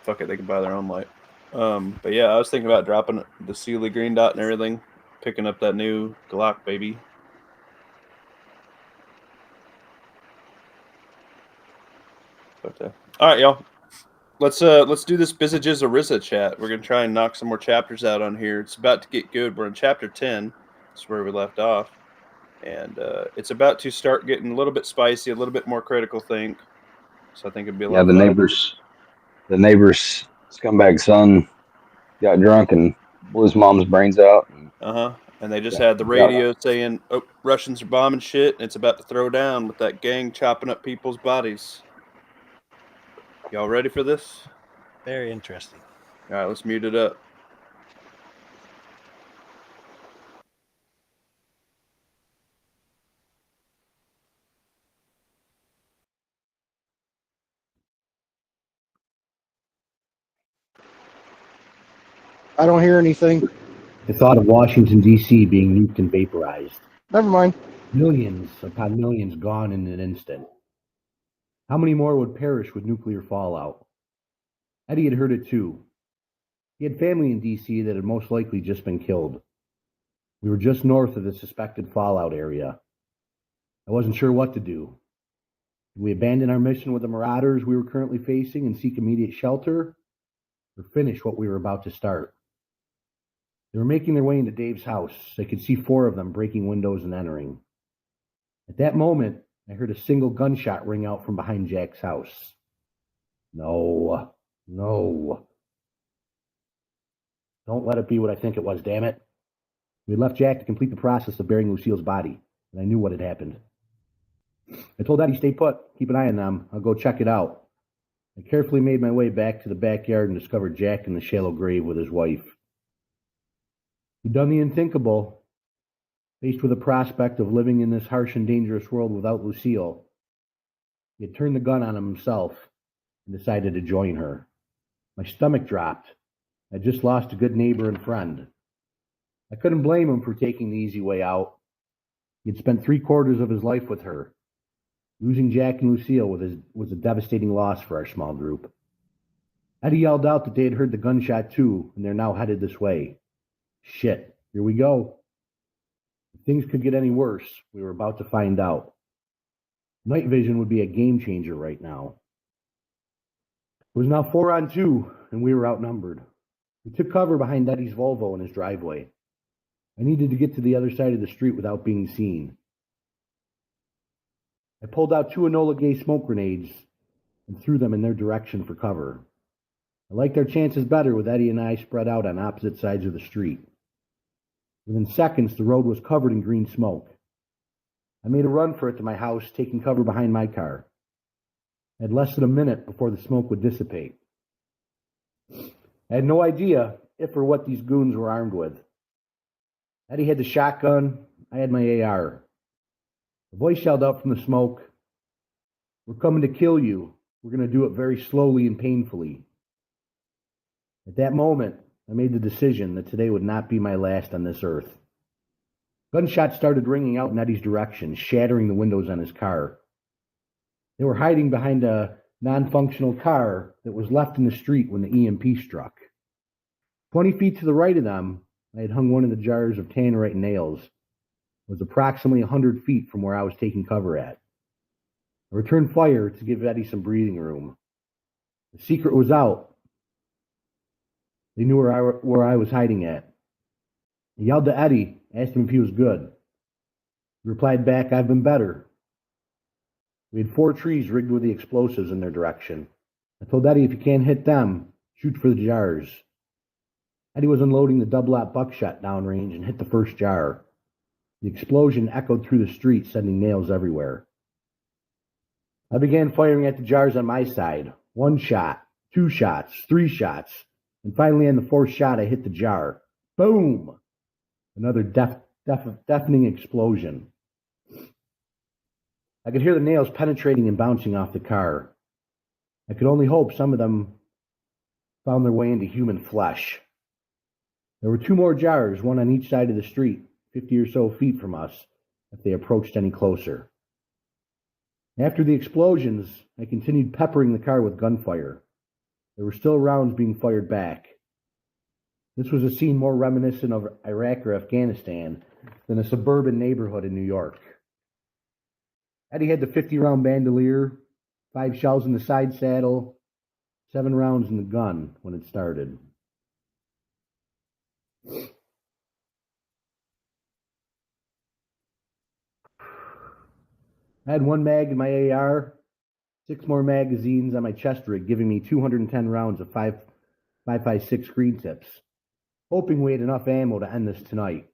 Fuck it, they can buy their own light. But yeah, I was thinking about dropping the Sealy green dot and everything, picking up that new Glock, baby. But all right, y'all. Let's do this Bizages Arisa chat. We're gonna try and knock some more chapters out on here. It's about to get good. We're in chapter 10. That's where we left off, and it's about to start getting a little bit spicy, a little bit more critical think. So I think it'd be a lot. Yeah, of the fun. neighbor's scumbag son got drunk and blew his mom's brains out. And they just had the radio saying, "Oh, Russians are bombing shit, and it's about to throw down with that gang chopping up people's bodies." Y'all ready for this? Very interesting. All right, let's mute it up. I don't hear anything. The thought of Washington, D.C. being nuked and vaporized. Never mind. Millions upon millions gone in an instant. How many more would perish with nuclear fallout? Eddie had heard it too. He had family in D.C. that had most likely just been killed. We were just north of the suspected fallout area. I wasn't sure what to do. Did we abandon our mission with the marauders we were currently facing and seek immediate shelter? Or finish what we were about to start? They were making their way into Dave's house. I could see 4 of them breaking windows and entering. At that moment, I heard a single gunshot ring out from behind Jack's house. No. Don't let it be what I think it was, damn it. We had left Jack to complete the process of burying Lucille's body, and I knew what had happened. I told Eddie, stay put, keep an eye on them, I'll go check it out. I carefully made my way back to the backyard and discovered Jack in the shallow grave with his wife. He'd done the unthinkable. Faced with the prospect of living in this harsh and dangerous world without Lucille, he had turned the gun on himself and decided to join her. My stomach dropped. I'd just lost a good neighbor and friend. I couldn't blame him for taking the easy way out. He had spent 3/4 of his life with her. Losing Jack and Lucille was a devastating loss for our small group. Eddie yelled out that they had heard the gunshot too, and they're now headed this way. Shit, here we go. If things could get any worse, we were about to find out. Night vision would be a game changer right now. It was now 4-on-2, and we were outnumbered. We took cover behind Eddie's Volvo in his driveway. I needed to get to the other side of the street without being seen. I pulled out 2 Enola Gay smoke grenades and threw them in their direction for cover. I liked our chances better with Eddie and I spread out on opposite sides of the street. Within seconds, the road was covered in green smoke. I made a run for it to my house, taking cover behind my car. I had less than a minute before the smoke would dissipate. I had no idea if or what these goons were armed with. Eddie had the shotgun, I had my AR. A voice yelled out from the smoke, "We're coming to kill you. We're going to do it very slowly and painfully." At that moment, I made the decision that today would not be my last on this earth. Gunshots started ringing out in Eddie's direction, shattering the windows on his car. They were hiding behind a non-functional car that was left in the street when the EMP struck. 20 feet to the right of them, I had hung one of the jars of tannerite nails. It was approximately 100 feet from where I was taking cover at. I returned fire to give Eddie some breathing room. The secret was out. They knew where I was hiding at. I yelled to Eddie, asked him if he was good. He replied back, "I've been better." We had 4 trees rigged with the explosives in their direction. I told Eddie if you can't hit them, shoot for the jars. Eddie was unloading the double-aught buckshot downrange and hit the first jar. The explosion echoed through the street, sending nails everywhere. I began firing at the jars on my side. 1 shot, 2 shots, 3 shots, and finally on the 4th shot I hit the jar. Boom! Another deafening explosion. I could hear the nails penetrating and bouncing off the car. I could only hope some of them found their way into human flesh. There were 2 more jars, one on each side of the street, 50 or so feet from us, if they approached any closer. After the explosions, I continued peppering the car with gunfire. There were still rounds being fired back. This was a scene more reminiscent of Iraq or Afghanistan than a suburban neighborhood in New York. Eddie had the 50-round bandolier, 5 shells in the side saddle, 7 rounds in the gun when it started. I had 1 mag in my AR, 6 more magazines on my chest rig, giving me 210 rounds of 5.56 screen tips, hoping we had enough ammo to end this tonight.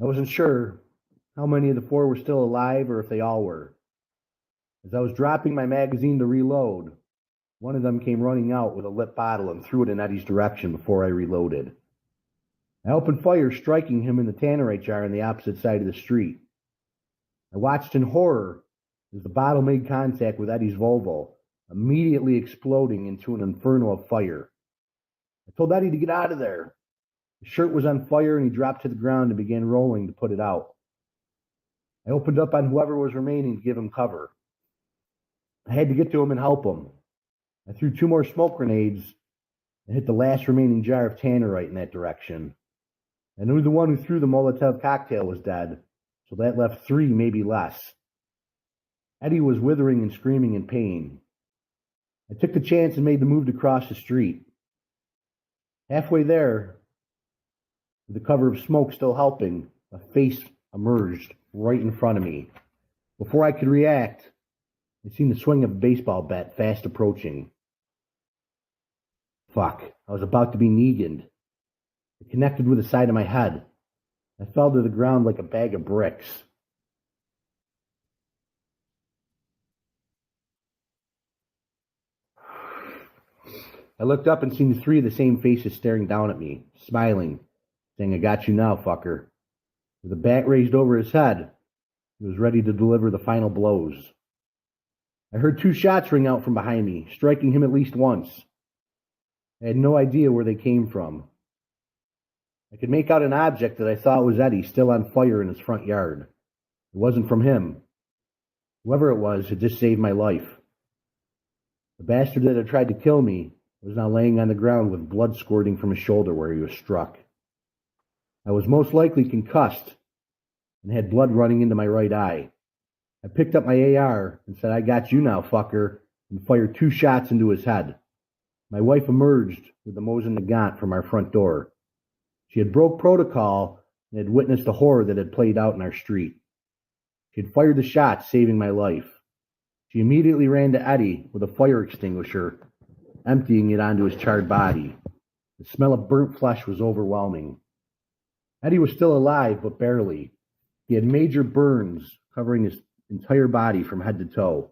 I wasn't sure how many of the 4 were still alive or if they all were. As I was dropping my magazine to reload, one of them came running out with a lit bottle and threw it in Eddie's direction before I reloaded. I opened fire, striking him in the tannerite jar on the opposite side of the street. I watched in horror as the bottle made contact with Eddie's Volvo, immediately exploding into an inferno of fire. I told Eddie to get out of there. His shirt was on fire and he dropped to the ground and began rolling to put it out. I opened up on whoever was remaining to give him cover. I had to get to him and help him. I threw 2 more smoke grenades and hit the last remaining jar of tannerite in that direction. I knew the one who threw the Molotov cocktail was dead, so that left 3, maybe less. Eddie was withering and screaming in pain. I took the chance and made the move to cross the street. Halfway there, with the cover of smoke still helping, a face emerged right in front of me. Before I could react, I seen the swing of a baseball bat fast approaching. Fuck, I was about to be Negan'd. It connected with the side of my head. I fell to the ground like a bag of bricks. I looked up and seen the three of the same faces staring down at me, smiling, saying, "I got you now, fucker." With a bat raised over his head, he was ready to deliver the final blows. I heard 2 shots ring out from behind me, striking him at least once. I had no idea where they came from. I could make out an object that I thought was Eddie still on fire in his front yard. It wasn't from him. Whoever it was had just saved my life. The bastard that had tried to kill me was now laying on the ground with blood squirting from his shoulder where he was struck. I was most likely concussed and had blood running into my right eye. I picked up my AR and said, "I got you now, fucker," and fired 2 shots into his head. My wife emerged with the Mosin Nagant from our front door. She had broke protocol and had witnessed the horror that had played out in our street. She had fired the shots, saving my life. She immediately ran to Eddie with a fire extinguisher, emptying it onto his charred body. The smell of burnt flesh was overwhelming. Eddie was still alive, but barely. He had major burns covering his entire body from head to toe.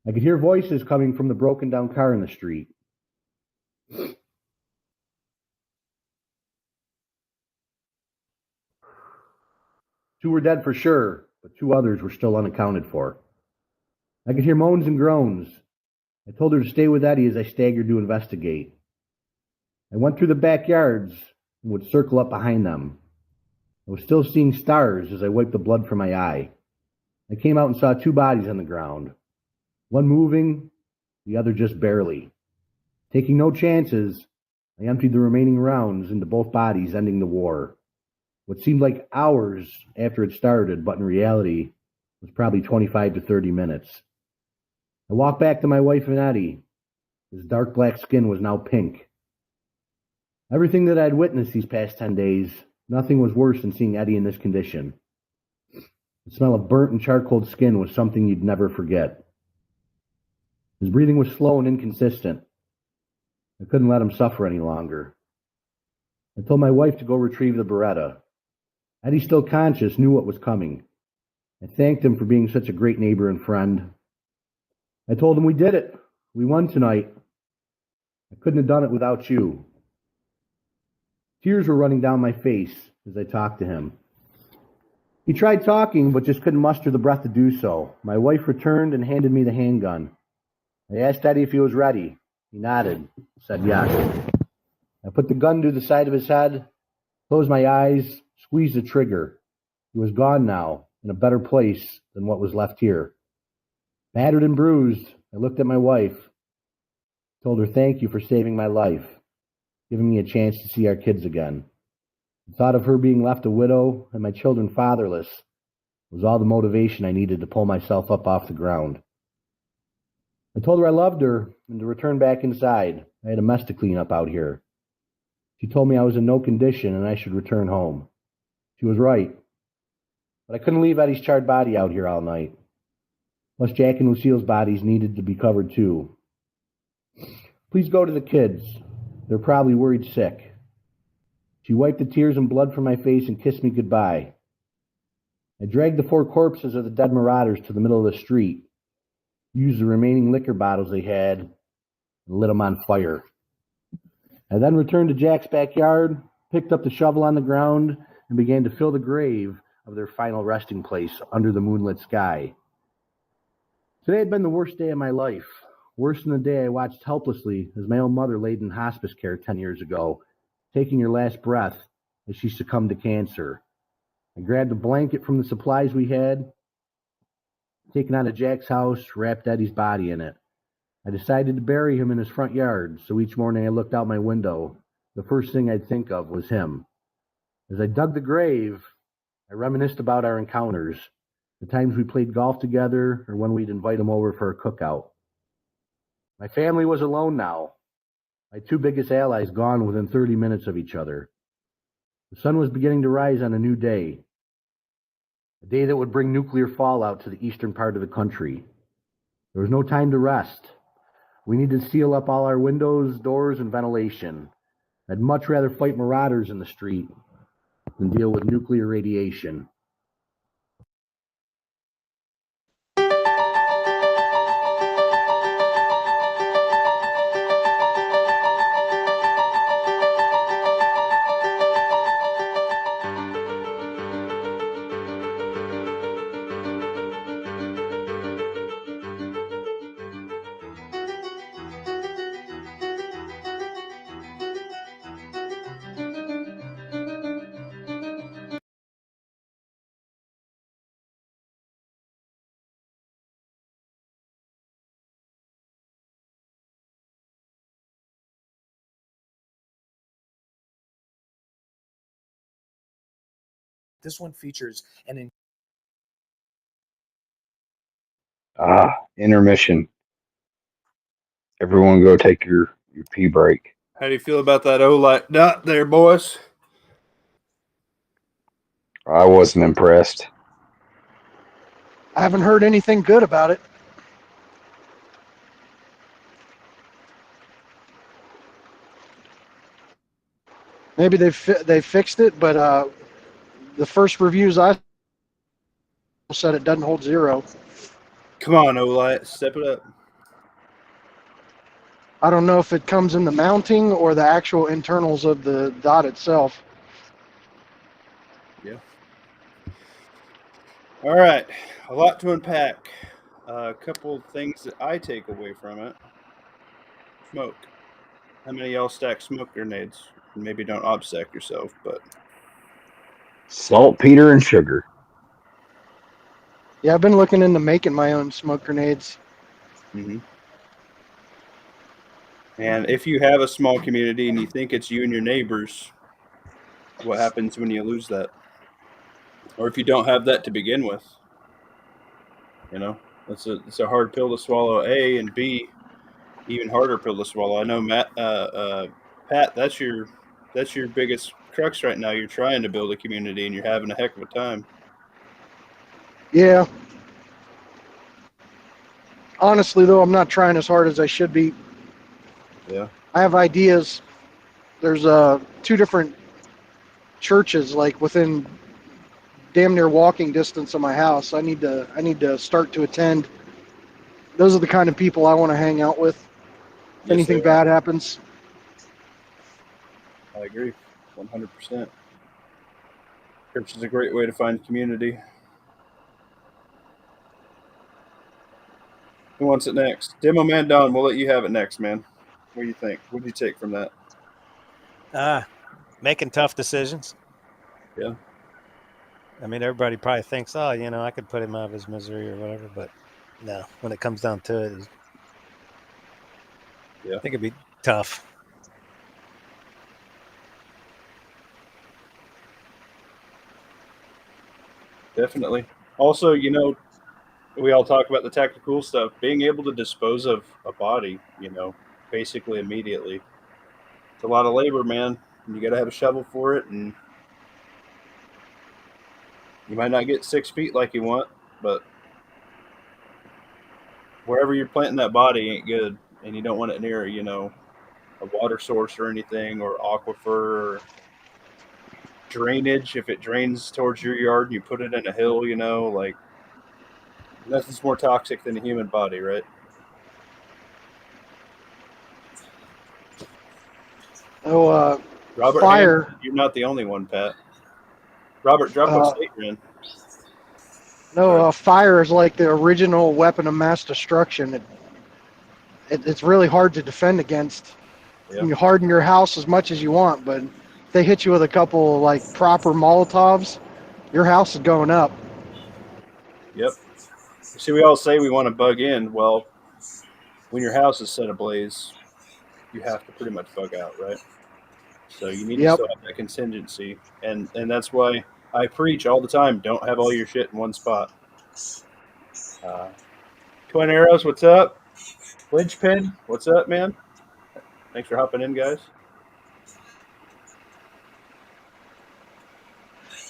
I could hear voices coming from the broken down car in the street. 2 were dead for sure, but 2 others were still unaccounted for. I could hear moans and groans. I told her to stay with Eddie as I staggered to investigate. I went through the backyards and would circle up behind them. I was still seeing stars as I wiped the blood from my eye. I came out and saw 2 bodies on the ground. One moving, the other just barely. Taking no chances, I emptied the remaining rounds into both bodies, ending the war. What seemed like hours after it started, but in reality was probably 25 to 30 minutes. I walked back to my wife and Eddie. His dark black skin was now pink. Everything that I'd witnessed these past 10 days, nothing was worse than seeing Eddie in this condition. The smell of burnt and charcoaled skin was something you'd never forget. His breathing was slow and inconsistent. I couldn't let him suffer any longer. I told my wife to go retrieve the Beretta. Eddie, still conscious, knew what was coming. I thanked him for being such a great neighbor and friend. I told him we did it. We won tonight. I couldn't have done it without you. Tears were running down my face as I talked to him. He tried talking, but just couldn't muster the breath to do so. My wife returned and handed me the handgun. I asked Eddie if he was ready. He nodded, said yes. I put the gun to the side of his head, closed my eyes, squeezed the trigger. He was gone now, in a better place than what was left here. Battered and bruised, I looked at my wife, told her thank you for saving my life, giving me a chance to see our kids again. The thought of her being left a widow and my children fatherless was all the motivation I needed to pull myself up off the ground. I told her I loved her and to return back inside. I had a mess to clean up out here. She told me I was in no condition and I should return home. She was right. But I couldn't leave Eddie's charred body out here all night. Plus, Jack and Lucille's bodies needed to be covered too. Please go to the kids. They're probably worried sick. She wiped the tears and blood from my face and kissed me goodbye. I dragged the 4 corpses of the dead marauders to the middle of the street, used the remaining liquor bottles they had, and lit them on fire. I then returned to Jack's backyard, picked up the shovel on the ground, and began to fill the grave of their final resting place under the moonlit sky. Today had been the worst day of my life, worse than the day I watched helplessly as my own mother laid in hospice care 10 years ago, taking her last breath as she succumbed to cancer. I grabbed a blanket from the supplies we had, taken out of Jack's house, wrapped Eddie's body in it. I decided to bury him in his front yard, so each morning I looked out my window. The first thing I'd think of was him. As I dug the grave, I reminisced about our encounters, the times we played golf together, or when we'd invite him over for a cookout. My family was alone now. My 2 biggest allies gone within 30 minutes of each other. The sun was beginning to rise on a new day, a day that would bring nuclear fallout to the eastern part of the country. There was no time to rest. We needed to seal up all our windows, doors, and ventilation. I'd much rather fight marauders in the street than deal with nuclear radiation. This one features an Intermission. Everyone go take your pee break. How do you feel about that Olight dot there, boys? I wasn't impressed. I haven't heard anything good about it. Maybe they fixed it, but the first reviews I said it doesn't hold zero. Come on, Olight, step it up. I don't know if it comes in the mounting or the actual internals of the dot itself. Yeah. All right, a lot to unpack. A couple of things that I take away from it. Smoke. How many of y'all stack smoke grenades? Maybe don't obstack yourself, but Saltpeter and sugar. Yeah, I've been looking into making my own smoke grenades. mm-hmm. And if you have a small community and you think it's you and your neighbors, what happens when you lose that? Or if you don't have that to begin with? You know, it's a hard pill to swallow, A, and B, even harder pill to swallow. I know, Pat, that's your biggest crux right now. You're trying to build a community and you're having a heck of a time. Yeah. Honestly, though, I'm not trying as hard as I should be. Yeah. I have ideas. There's 2 different churches like within damn near walking distance of my house. I need to start to attend. Those are the kind of people I want to hang out with. If anything bad happens. I agree, 100%. Church is a great way to find community. Who wants it next? Demo Man Don, we'll let you have it next, man. What do you think? What do you take from that? Making tough decisions. Yeah. I mean, everybody probably thinks, oh, I could put him out of his misery or whatever, but no, when it comes down to it, yeah, I think it'd be tough. Definitely. Also, we all talk about the tactical stuff. Being able to dispose of a body, basically immediately. It's a lot of labor, man. You got to have a shovel for it, and you might not get 6 feet like you want, but wherever you're planting that body ain't good, and you don't want it near, a water source or anything, or aquifer, or drainage. If it drains towards your yard and you put it in a hill, like nothing's more toxic than a human body, right? Oh, Robert, fire. You're not the only one, Pat. Robert, drop what state you're in. No, fire is like the original weapon of mass destruction. It's really hard to defend against. Yeah. You harden your house as much as you want, but if they hit you with a couple like proper Molotovs, your house is going up. Yep. See, we all say we want to bug in. Well, when your house is set ablaze, you have to pretty much bug out, right? So you need to still have that contingency, and that's why I preach all the time: don't have all your shit in one spot. Twin Arrows, what's up? Lynchpin, what's up, man? Thanks for hopping in, guys.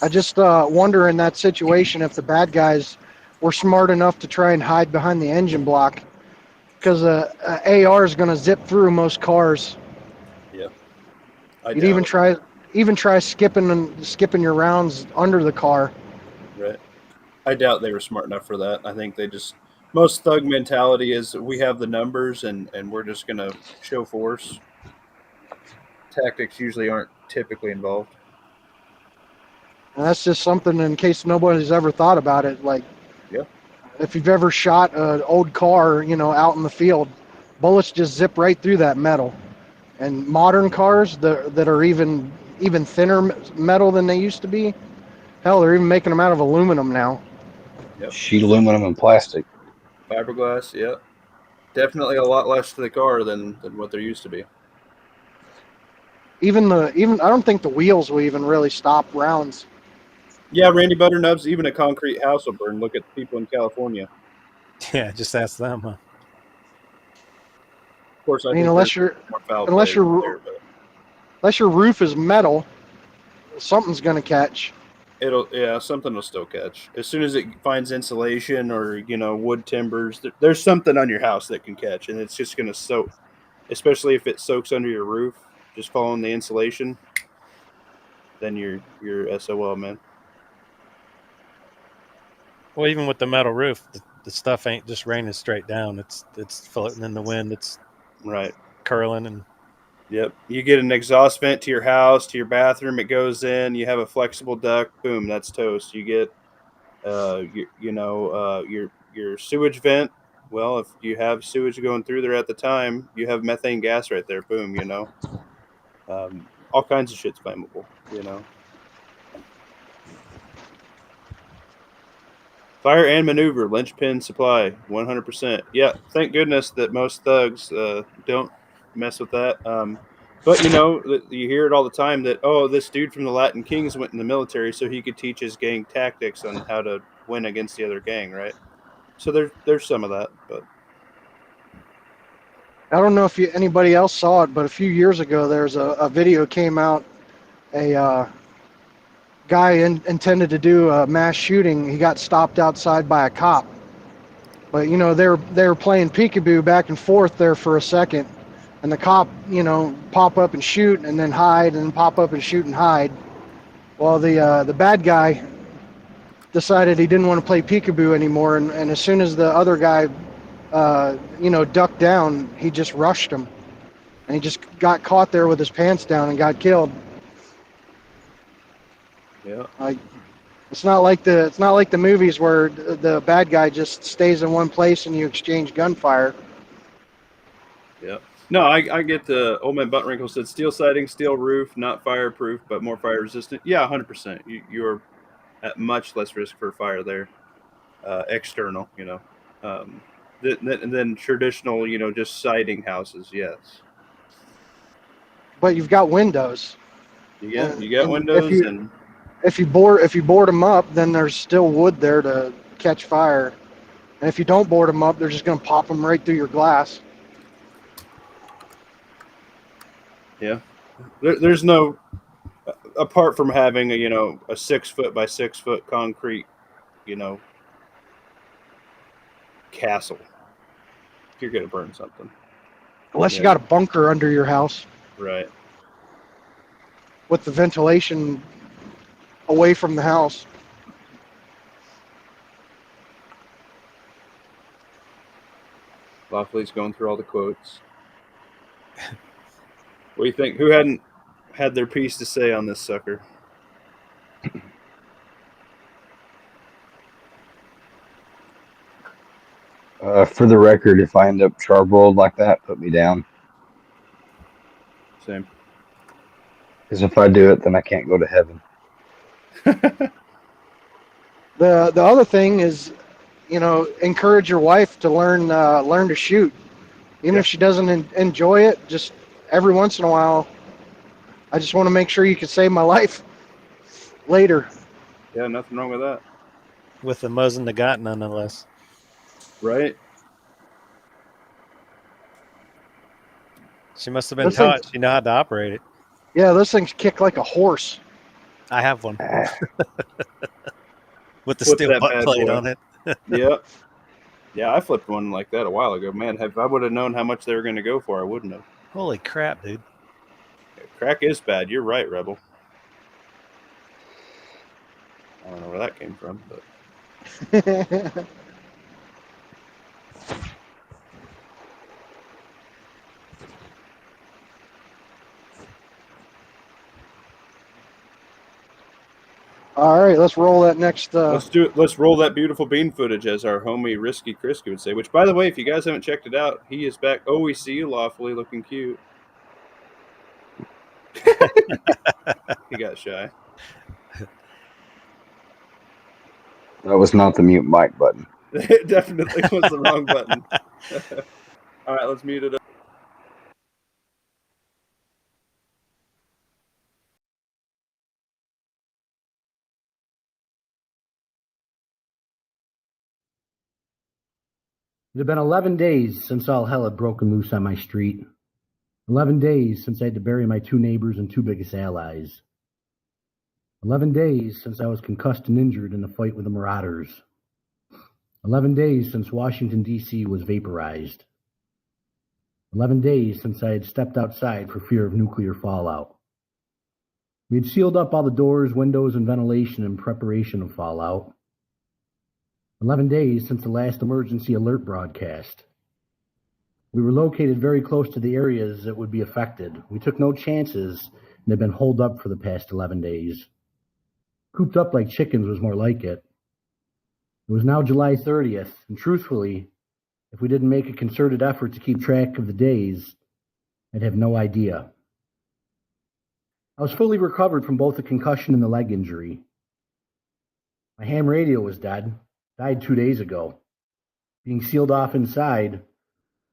I just wonder in that situation if the bad guys were smart enough to try and hide behind the engine block, because AR is going to zip through most cars. Yeah. You'd even try skipping your rounds under the car. Right. I doubt they were smart enough for that. I think most thug mentality is we have the numbers and we're just going to show force. Tactics usually aren't typically involved. And that's just something in case nobody's ever thought about it. Like, yeah, if you've ever shot an old car, out in the field, bullets just zip right through that metal. And modern cars that are even thinner metal than they used to be, hell, they're even making them out of aluminum now. Yep. Sheet aluminum and plastic. Fiberglass, yeah. Definitely a lot less to the car than what there used to be. Even I don't think the wheels will even really stop rounds. Yeah, Randy Butternubs, even a concrete house will burn. Look at the people in California. Yeah, just ask them. Huh? Of course, I I mean, think unless there's you're more foul unless play your there, but unless your roof is metal, something's gonna catch. something will still catch as soon as it finds insulation or wood timbers. There's something on your house that can catch, and it's just gonna soak. Especially if it soaks under your roof, just following the insulation, then you're SOL, man. Well, even with the metal roof, the stuff ain't just raining straight down. It's floating in the wind. It's Right. curling and Yep. You get an exhaust vent to your house, to your bathroom. It goes in. You have a flexible duct. Boom, that's toast. You get, your sewage vent. Well, if you have sewage going through there at the time, you have methane gas right there. Boom, all kinds of shit's flammable. Fire and maneuver, linchpin supply, 100%. Yeah, thank goodness that most thugs don't mess with that. But you hear it all the time that this dude from the Latin Kings went in the military so he could teach his gang tactics on how to win against the other gang, right? So there's some of that, but I don't know if anybody else saw it, but a few years ago, there's a video came out. A guy intended to do a mass shooting. He got stopped outside by a cop. But they were playing peekaboo back and forth there for a second, and the cop pop up and shoot and then hide and pop up and shoot and hide. Well, the bad guy decided he didn't want to play peekaboo anymore, and as soon as the other guy ducked down, he just rushed him, and he just got caught there with his pants down and got killed. yeah. It's not like the movies where the bad guy just stays in one place and you exchange gunfire. Yeah. No, I get the old man Buttwrinkle said steel siding, steel roof, not fireproof, but more fire resistant. Yeah, 100%. You're at much less risk for fire there. External, than traditional, just siding houses. Yes. But you've got windows. You got And windows and if you board them up, then there's still wood there to catch fire. And if you don't board them up, they're just going to pop them right through your glass. yeah. There's no apart from having a 6 foot by 6 foot concrete, castle. You're gonna burn something, Unless you got a bunker under your house right? with the ventilation away from the house. Lawfully's going through all the quotes. What do you think? Who hadn't had their piece to say on this sucker? For the record, if I end up charbroiled like that, put me down. Same. Because if I do it, then I can't go to heaven. The other thing is, encourage your wife to learn to shoot, even if she doesn't enjoy it. Just every once in a while, I just want to make sure you can save my life later. Yeah, nothing wrong with that. with the Mosin Nagant nonetheless. Right? She must have been Those taught. things- She know how to operate it. Yeah, those things kick like a horse. I have one with the Flip steel that butt bad plate boy. on it. Yeah. Yeah, I flipped one like that a while ago. Man, if I would have known how much they were going to go for, I wouldn't have. Holy crap, dude! Crack is bad. You're right, Rebel. I don't know where that came from, but All right, let's roll that next. let's do it. Let's roll that beautiful bean footage, as our homie Risky Crisky would say. Which, by the way, if you guys haven't checked it out, he is back. Oh, we see you, Lawfully, looking cute. He got shy. That was not the mute mic button. It definitely was the wrong button. All right, let's mute it up. It had been 11 days since all hell had broken loose on my street. 11 days since I had to bury my 2 neighbors and 2 biggest allies. 11 days since I was concussed and injured in a fight with the Marauders. 11 days since Washington, D.C. was vaporized. 11 days since I had stepped outside for fear of nuclear fallout. We had sealed up all the doors, windows, and ventilation in preparation of fallout. 11 days since the last emergency alert broadcast. We were located very close to the areas that would be affected. We took no chances and had been holed up for the past 11 days. Cooped up like chickens was more like it. It was now July 30th, and truthfully, if we didn't make a concerted effort to keep track of the days, I'd have no idea. I was fully recovered from both the concussion and the leg injury. My ham radio was dead, died 2 days ago. Being sealed off inside,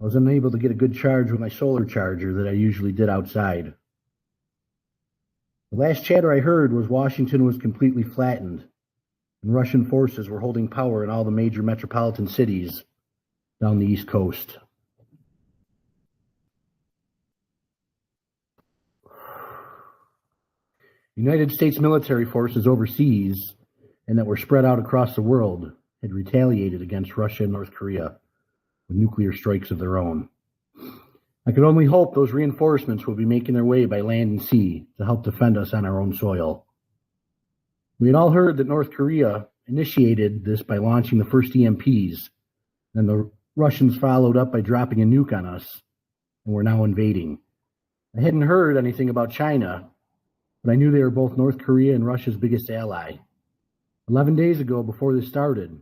I was unable to get a good charge with my solar charger that I usually did outside. The last chatter I heard was Washington was completely flattened, and Russian forces were holding power in all the major metropolitan cities down the East Coast. United States military forces overseas, and that were spread out across the world, had retaliated against Russia and North Korea with nuclear strikes of their own. I could only hope those reinforcements will be making their way by land and sea to help defend us on our own soil. We had all heard that North Korea initiated this by launching the first EMPs, and the Russians followed up by dropping a nuke on us, and were now invading. I hadn't heard anything about China, but I knew they were both North Korea and Russia's biggest ally. 11 days ago, before this started,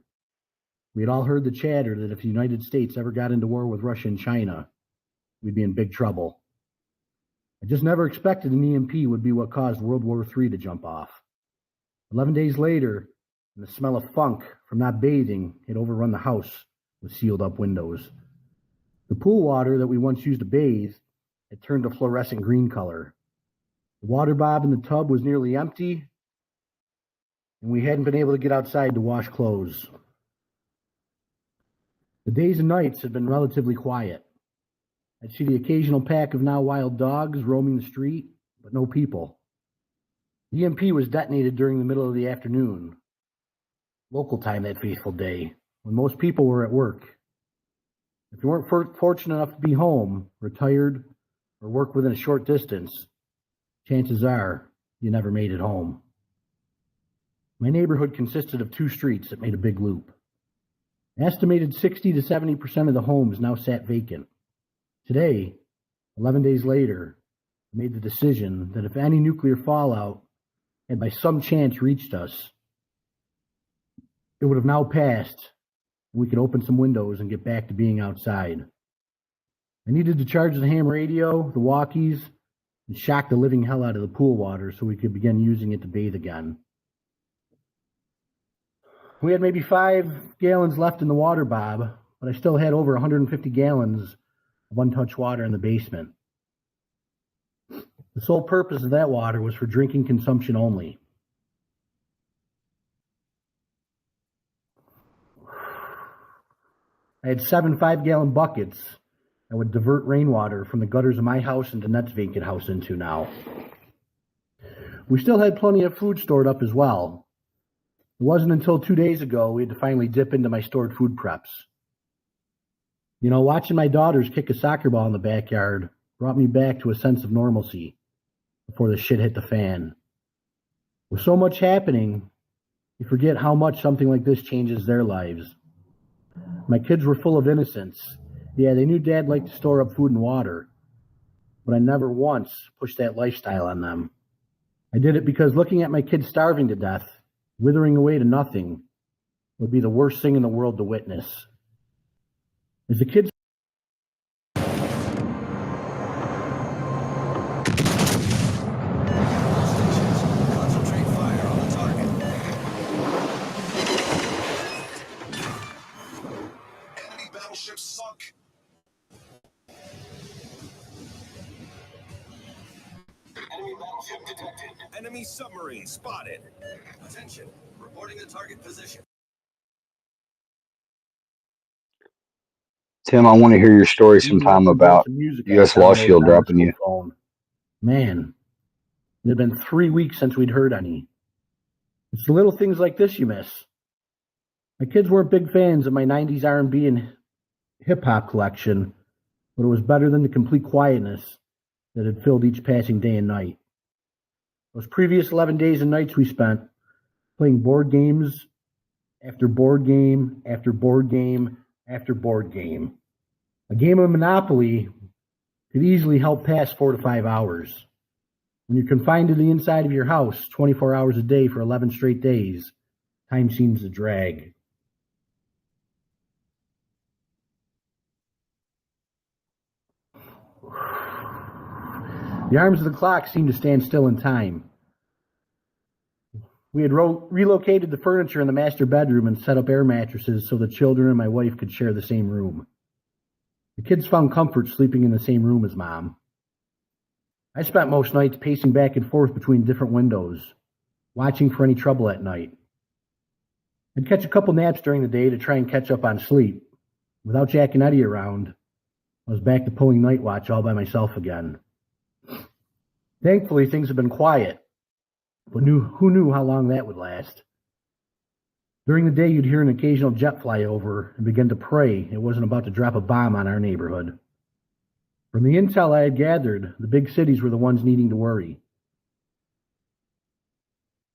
we had all heard the chatter that if the United States ever got into war with Russia and China, we'd be in big trouble. I just never expected an EMP would be what caused World War III to jump off. 11 days later, and the smell of funk from not bathing had overrun the house with sealed up windows. The pool water that we once used to bathe had turned a fluorescent green color. The water bob in the tub was nearly empty, and we hadn't been able to get outside to wash clothes. The days and nights had been relatively quiet. I'd see the occasional pack of now wild dogs roaming the street, but no people. The EMP was detonated during the middle of the afternoon, local time that fateful day, when most people were at work. If you weren't fortunate enough to be home, retired, or work within a short distance, chances are you never made it home. My neighborhood consisted of 2 streets that made a big loop. An estimated 60 to 70% of the homes now sat vacant. Today, 11 days later, I made the decision that if any nuclear fallout had by some chance reached us, it would have now passed, and we could open some windows and get back to being outside. I needed to charge the ham radio, the walkies, and shock the living hell out of the pool water so we could begin using it to bathe again. We had maybe 5 gallons left in the water bob, but I still had over 150 gallons of untouched water in the basement. The sole purpose of that water was for drinking consumption only. I had 7 5-gallon buckets I would divert rainwater from the gutters of my house into Net's vacant house into now. We still had plenty of food stored up as well. It wasn't until 2 days ago we had to finally dip into my stored food preps. You know, watching my daughters kick a soccer ball in the backyard brought me back to a sense of normalcy before the shit hit the fan. With so much happening, you forget how much something like this changes their lives. My kids were full of innocence. Yeah, they knew Dad liked to store up food and water, but I never once pushed that lifestyle on them. I did it because looking at my kids starving to death, withering away to nothing, would be the worst thing in the world to witness. As the kids Concentrate fire on the target. Enemy battleship sunk. Enemy battleship detected. Enemy submarine spotted. Attention. Reporting the target position. Tim, I want to hear your story Even sometime records and about some music I U.S. Lost downloaded Shield on my dropping you. school phone. Man, it had been 3 weeks since we'd heard any. It's the little things like this you miss. My kids weren't big fans of my 90s R&B and hip-hop collection, but it was better than the complete quietness that had filled each passing day and night. Those previous 11 days and nights we spent playing board games after board game after board game after board game. A game of Monopoly could easily help pass 4 to 5 hours. When you're confined to the inside of your house 24 hours a day for 11 straight days, time seems to drag. The arms of the clock seemed to stand still in time. We had relocated the furniture in the master bedroom and set up air mattresses so the children and my wife could share the same room. The kids found comfort sleeping in the same room as Mom. I spent most nights pacing back and forth between different windows, watching for any trouble at night. I'd catch a couple naps during the day to try and catch up on sleep. Without Jack and Eddie around, I was back to pulling night watch all by myself again. Thankfully, things have been quiet, but who knew how long that would last? During the day, you'd hear an occasional jet fly over and begin to pray it wasn't about to drop a bomb on our neighborhood. From the intel I had gathered, the big cities were the ones needing to worry.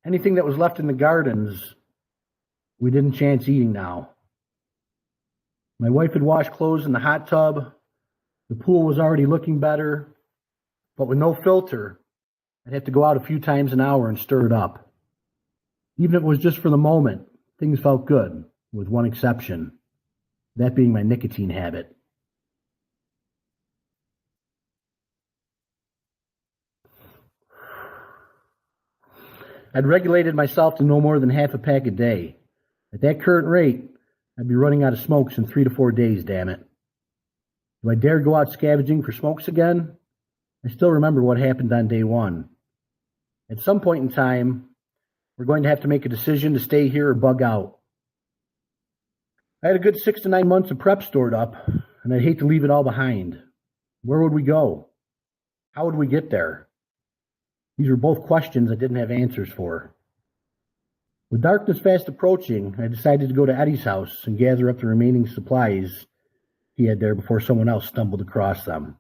Anything that was left in the gardens, we didn't chance eating now. My wife had washed clothes in the hot tub. The pool was already looking better, but with no filter, I'd have to go out a few times an hour and stir it up. Even if it was just for the moment, things felt good, with one exception, that being my nicotine habit. I'd regulated myself to no more than half a pack a day. At that current rate, I'd be running out of smokes in 3 to 4 days, damn it. Do I dare go out scavenging for smokes again? I still remember what happened on day one. At some point in time, we're going to have to make a decision to stay here or bug out. I had a good 6 to 9 months of prep stored up, and I'd hate to leave it all behind. Where would we go? How would we get there? These were both questions I didn't have answers for. With darkness fast approaching, I decided to go to Eddie's house and gather up the remaining supplies he had there before someone else stumbled across them.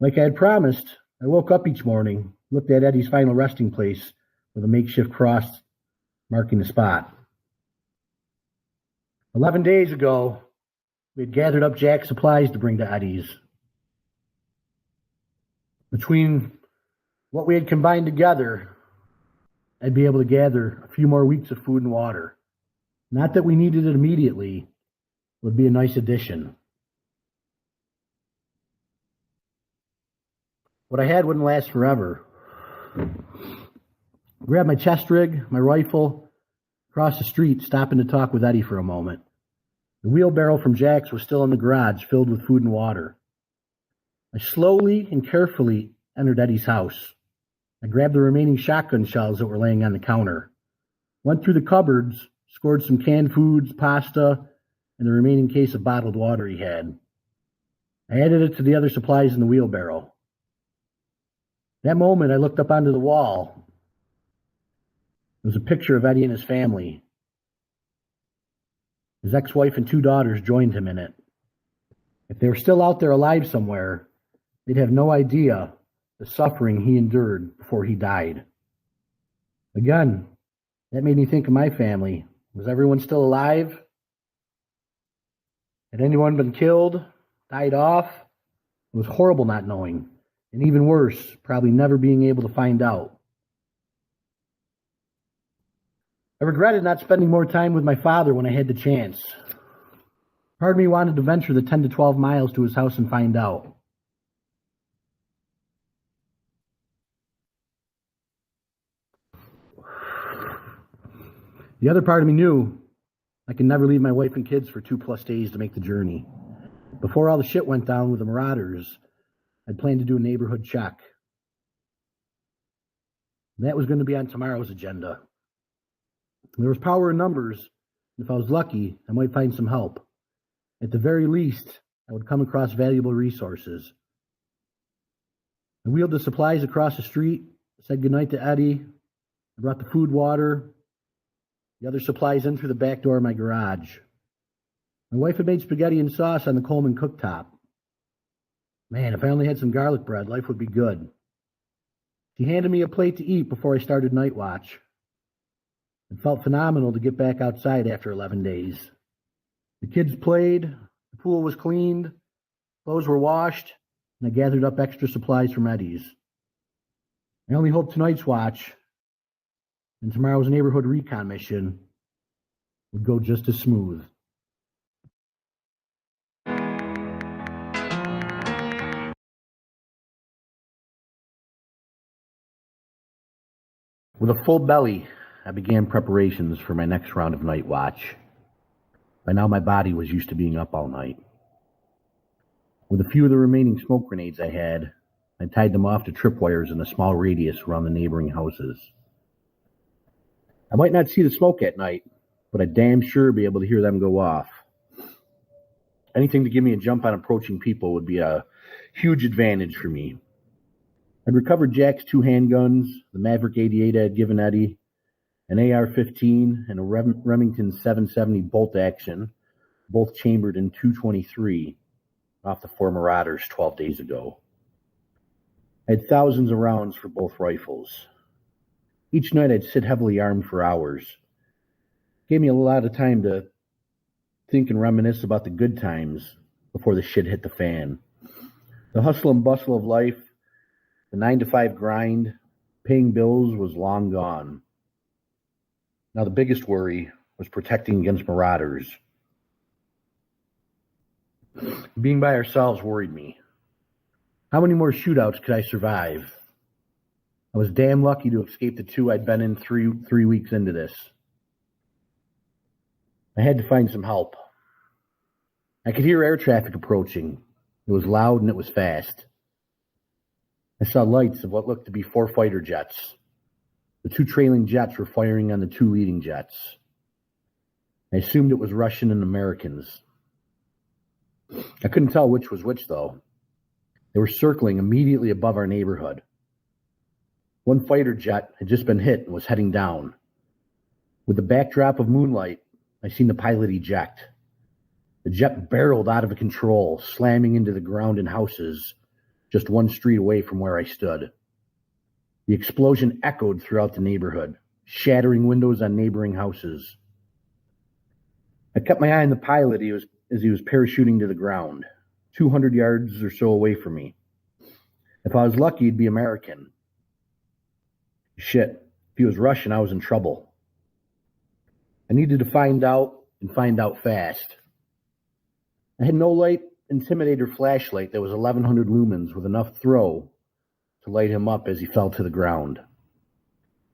Like I had promised, I woke up each morning, looked at Eddie's final resting place with a makeshift cross marking the spot. 11 days ago, we had gathered up Jack's supplies to bring to Eddie's. Between what we had combined together, I'd be able to gather a few more weeks of food and water. Not that we needed it immediately, it would be a nice addition. What I had wouldn't last forever. Grabbed my chest rig, my rifle, crossed the street, stopping to talk with Eddie for a moment. The wheelbarrow from Jack's was still in the garage, filled with food and water. I slowly and carefully entered Eddie's house. I grabbed the remaining shotgun shells that were laying on the counter, went through the cupboards, scored some canned foods, pasta, and the remaining case of bottled water he had. I added it to the other supplies in the wheelbarrow. That moment, I looked up onto the wall. There was a picture of Eddie and his family. His ex-wife and 2 daughters joined him in it. If they were still out there alive somewhere, they'd have no idea the suffering he endured before he died. Again, that made me think of my family. Was everyone still alive? Had anyone been killed? Died off? It was horrible not knowing. And even worse, probably never being able to find out. I regretted not spending more time with my father when I had the chance. Part of me wanted to venture the 10 to 12 miles to his house and find out. The other part of me knew I could never leave my wife and kids for 2+ days to make the journey. Before all the shit went down with the Marauders, I'd planned to do a neighborhood check. That was going to be on tomorrow's agenda. There was power in numbers, and if I was lucky, I might find some help. At the very least, I would come across valuable resources. I wheeled the supplies across the street, said goodnight to Eddie. I brought the food, water, the other supplies in through the back door of my garage. My wife had made spaghetti and sauce on the Coleman cooktop. Man, if I only had some garlic bread, life would be good. She handed me a plate to eat before I started night watch. It felt phenomenal to get back outside after 11 days. The kids played, the pool was cleaned, clothes were washed, and I gathered up extra supplies from Eddie's. I only hope tonight's watch and tomorrow's neighborhood recon mission would go just as smooth. With a full belly, I began preparations for my next round of night watch. By now my body was used to being up all night. With a few of the remaining smoke grenades I had, I tied them off to tripwires in a small radius around the neighboring houses. I might not see the smoke at night, but I'd damn sure be able to hear them go off. Anything to give me a jump on approaching people would be a huge advantage for me. I'd recovered Jack's 2 handguns, the Maverick 88 I had given Eddie, an AR-15, and a Remington 770 bolt action, both chambered in .223 off the 4 Marauders 12 days ago. I had thousands of rounds for both rifles. Each night I'd sit heavily armed for hours. It gave me a lot of time to think and reminisce about the good times before the shit hit the fan. The hustle and bustle of life, the 9-to-5 grind, paying bills was long gone. Now the biggest worry was protecting against marauders. Being by ourselves worried me. How many more shootouts could I survive? I was damn lucky to escape the 2 I'd been in three weeks into this. I had to find some help. I could hear air traffic approaching. It was loud and it was fast. I saw lights of what looked to be 4 fighter jets. The 2 trailing jets were firing on the 2 leading jets. I assumed it was Russian and Americans. I couldn't tell which was which, though. They were circling immediately above our neighborhood. One fighter jet had just been hit and was heading down. With the backdrop of moonlight, I seen the pilot eject. The jet barreled out of control, slamming into the ground and houses just 1 street away from where I stood. The explosion echoed throughout the neighborhood, shattering windows on neighboring houses. I kept my eye on the pilot as he was parachuting to the ground, 200 yards or so away from me. If I was lucky, he'd be American. Shit, if he was Russian, I was in trouble. I needed to find out, and find out fast. I had no light intimidator flashlight that was 1100 lumens with enough throw to light him up as he fell to the ground.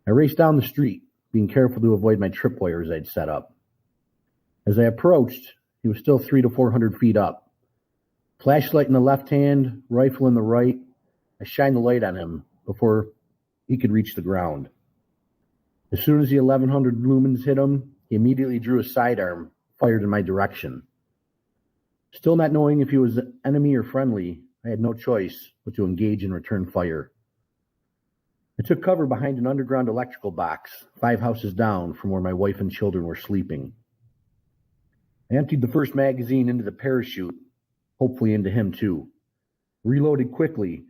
I raced down the street, being careful to avoid my tripwires I'd set up. As I approached, he was still 300 to 400 feet up. Flashlight in the left hand, rifle in the right. I shined the light on him before he could reach the ground. As soon as the 1100 lumens hit him, he immediately drew a sidearm, fired in my direction. Still not knowing if he was enemy or friendly, I had no choice but to engage and return fire. I took cover behind an underground electrical box, 5 houses down from where my wife and children were sleeping. I emptied the first magazine into the parachute, hopefully into him too. Reloaded quickly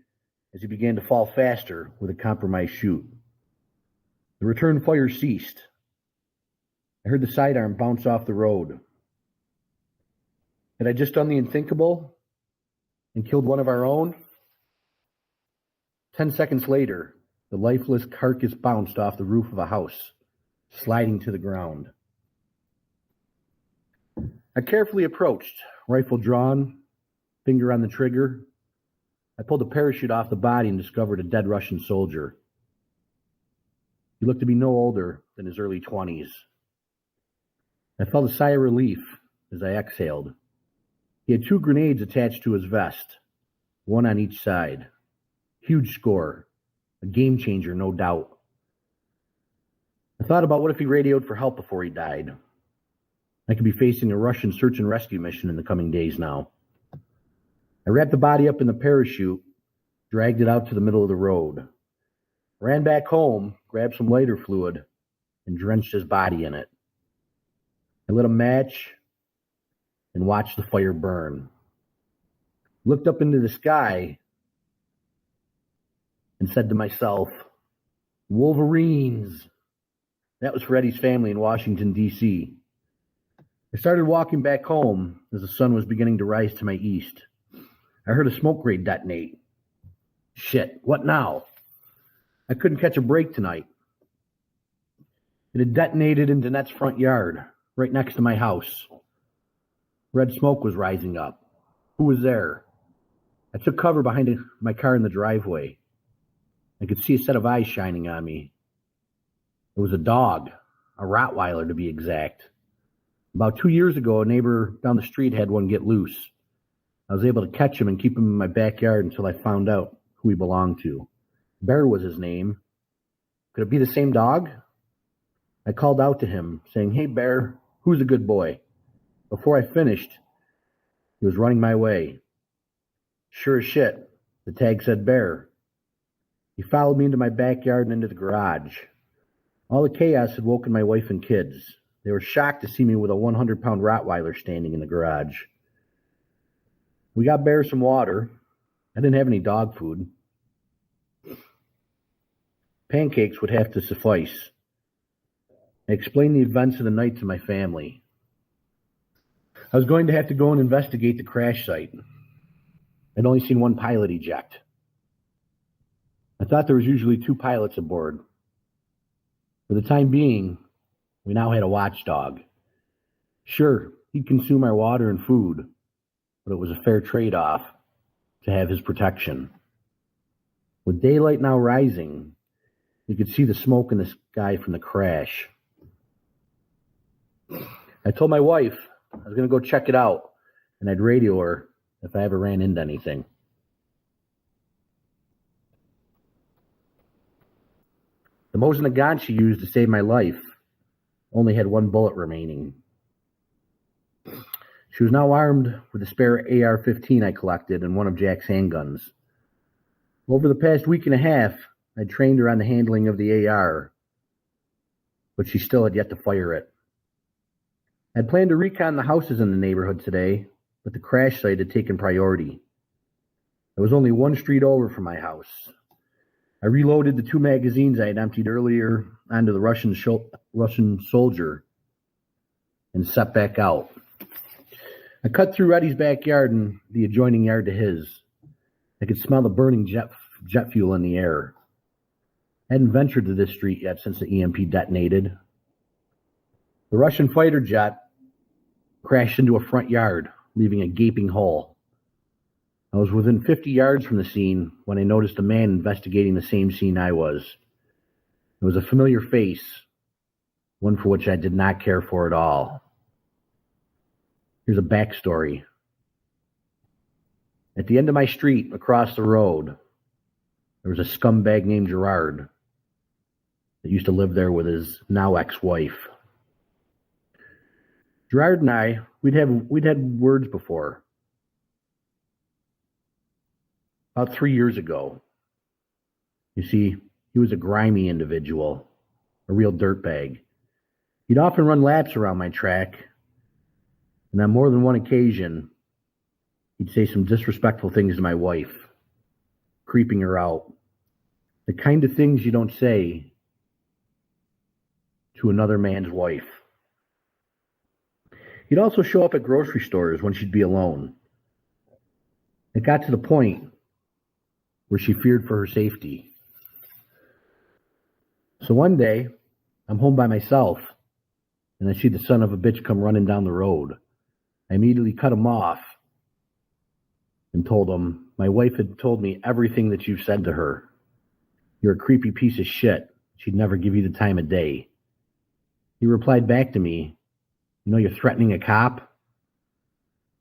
as he began to fall faster with a compromised chute. The return fire ceased. I heard the sidearm bounce off the road. Had I just done the unthinkable and killed one of our own? 10 seconds later, the lifeless carcass bounced off the roof of a house, sliding to the ground. I carefully approached, rifle drawn, finger on the trigger. I pulled the parachute off the body and discovered a dead Russian soldier. He looked to be no older than his early 20s. I felt a sigh of relief as I exhaled. He had 2 grenades attached to his vest, 1 on each side. Huge score. A game changer, no doubt. I thought about what if he radioed for help before he died. I could be facing a Russian search and rescue mission in the coming days now. I wrapped the body up in the parachute, dragged it out to the middle of the road, ran back home, grabbed some lighter fluid, and drenched his body in it. I lit a match and watched the fire burn. Looked up into the sky and said to myself, Wolverines. That was for Eddie's family in Washington, D.C. I started walking back home as the sun was beginning to rise to my east. I heard a smoke grenade detonate. Shit, what now? I couldn't catch a break tonight. It had detonated in Danette's front yard, right next to my house. Red smoke was rising up. Who was there? I took cover behind my car in the driveway. I could see a set of eyes shining on me. It was a dog, a Rottweiler to be exact. About 2 years ago, a neighbor down the street had one get loose. I was able to catch him and keep him in my backyard until I found out who he belonged to. Bear was his name. Could it be the same dog? I called out to him, saying, "Hey, Bear, who's a good boy?" Before I finished, he was running my way. Sure as shit, the tag said Bear. He followed me into my backyard and into the garage. All the chaos had woken my wife and kids. They were shocked to see me with a 100-pound Rottweiler standing in the garage. We got Bear some water. I didn't have any dog food. Pancakes would have to suffice. I explained the events of the night to my family. I was going to have to go and investigate the crash site. I'd only seen one pilot eject. I thought there was usually 2 pilots aboard. For the time being, we now had a watchdog. Sure, he'd consume our water and food, but it was a fair trade-off to have his protection. With daylight now rising, you could see the smoke in the sky from the crash. I told my wife I was going to go check it out, and I'd radio her if I ever ran into anything. The Mosin Nagant she used to save my life only had 1 bullet remaining. She was now armed with a spare AR-15 I collected and one of Jack's handguns. Over the past week and a half, I trained her on the handling of the AR, but she still had yet to fire it. I'd planned to recon the houses in the neighborhood today, but the crash site had taken priority. I was only 1 street over from my house. I reloaded the 2 magazines I had emptied earlier onto the Russian soldier and set back out. I cut through Eddie's backyard and the adjoining yard to his. I could smell the burning jet fuel in the air. I hadn't ventured to this street yet since the EMP detonated. The Russian fighter jet crashed into a front yard, leaving a gaping hole. I was within 50 yards from the scene when I noticed a man investigating the same scene I was. It was a familiar face, one for which I did not care for at all. Here's a backstory. At the end of my street, across the road, there was a scumbag named Gerard that used to live there with his now ex-wife. Gerard and I, we'd had words before. About 3 years ago. You see, he was a grimy individual, a real dirtbag. He'd often run laps around my track, and on more than one occasion, he'd say some disrespectful things to my wife, creeping her out. The kind of things you don't say to another man's wife. He'd also show up at grocery stores when she'd be alone. It got to the point where she feared for her safety. So one day, I'm home by myself, and I see the son of a bitch come running down the road. I immediately cut him off and told him, "My wife had told me everything that you've said to her. You're a creepy piece of shit. She'd never give you the time of day." He replied back to me, "You know you're threatening a cop?"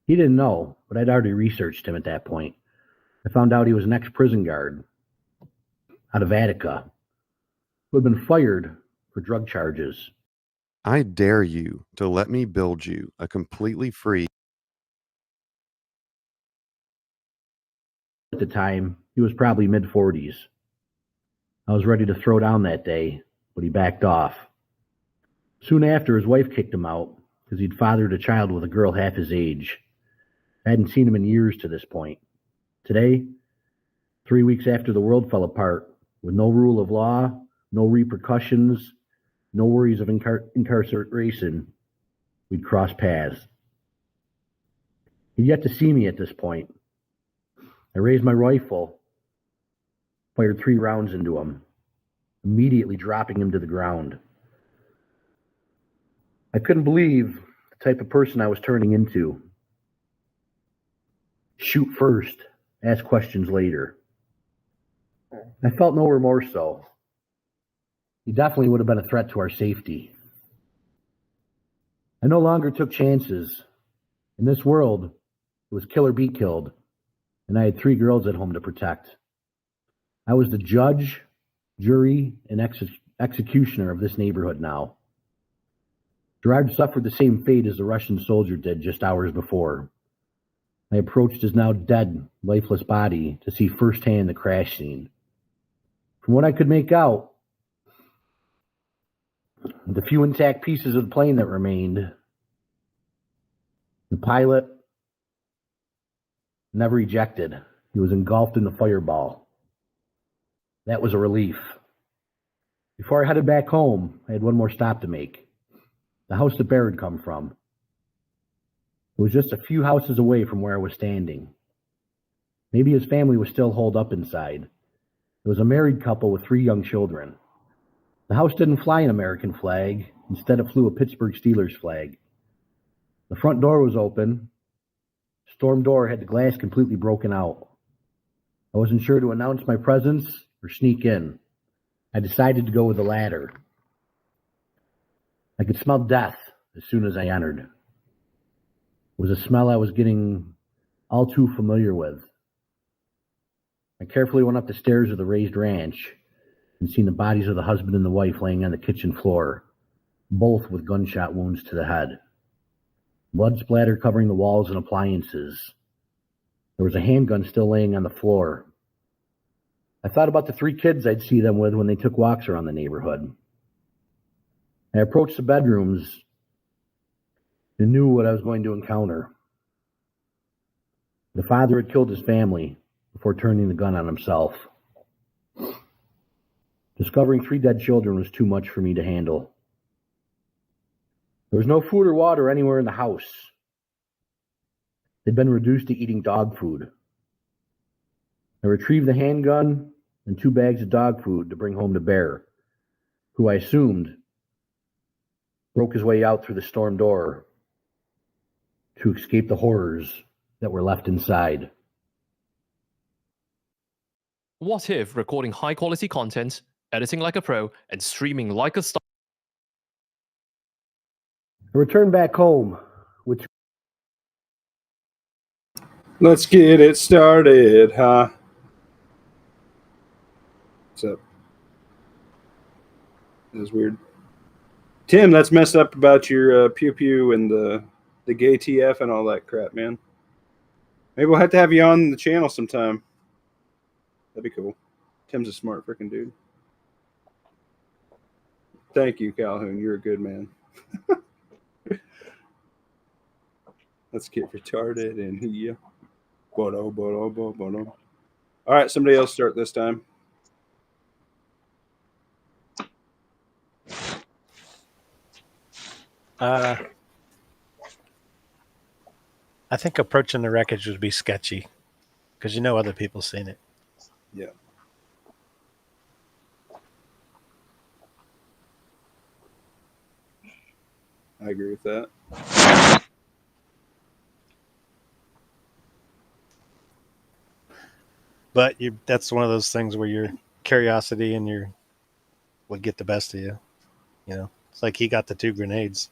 He didn't know, but I'd already researched him at that point. I found out he was an ex-prison guard out of Attica who had been fired for drug charges. I dare you to let me build you a completely free. At the time, he was probably mid-40s. I was ready to throw down that day, but he backed off. Soon after, his wife kicked him out because he'd fathered a child with a girl half his age. I hadn't seen him in years to this point. Today, 3 weeks after the world fell apart, with no rule of law, no repercussions, no worries of incarceration, we'd cross paths. He'd yet to see me at this point. I raised my rifle, fired 3 rounds into him, immediately dropping him to the ground. I couldn't believe the type of person I was turning into. Shoot first, ask questions later. I felt no remorse, though. He definitely would have been a threat to our safety. I no longer took chances. In this world, it was kill or be killed, and I had 3 girls at home to protect. I was the judge, jury, and executioner of this neighborhood now. Gerard suffered the same fate as the Russian soldier did just hours before. I approached his now dead, lifeless body to see firsthand the crash scene. From what I could make out, the few intact pieces of the plane that remained, the pilot never ejected. He was engulfed in the fireball. That was a relief. Before I headed back home, I had one more stop to make. The house that Bear had come from. It was just a few houses away from where I was standing. Maybe his family was still holed up inside. It was a married couple with 3 young children. The house didn't fly an American flag. Instead, it flew a Pittsburgh Steelers flag. The front door was open. Storm door had the glass completely broken out. I wasn't sure to announce my presence or sneak in. I decided to go with the latter. I could smell death as soon as I entered. It was a smell I was getting all too familiar with. I carefully went up the stairs of the raised ranch and seen the bodies of the husband and the wife laying on the kitchen floor, both with gunshot wounds to the head. Blood splatter covering the walls and appliances. There was a handgun still laying on the floor. I thought about the 3 kids I'd see them with when they took walks around the neighborhood. I approached the bedrooms and knew what I was going to encounter. The father had killed his family before turning the gun on himself. Discovering 3 dead children was too much for me to handle. There was no food or water anywhere in the house. They'd been reduced to eating dog food. I retrieved the handgun and 2 bags of dog food to bring home to Bear, who I assumed broke his way out through the storm door to escape the horrors that were left inside. What if recording high-quality content, editing like a pro, and streaming like a star? I returned back home with Let's get it started, huh? What's up? That was weird. Tim, that's messed up about your pew pew and the gay TF and all that crap, man. Maybe we'll have to have you on the channel sometime. That'd be cool. Tim's a smart freaking dude. Thank you, Calhoun. You're a good man. Let's get retarded in here. All right, somebody else start this time. I think approaching the wreckage would be sketchy because you know other people seen it. Yeah. I agree with that. But that's one of those things where your curiosity and your would get the best of you. You know, it's like he got the 2 grenades.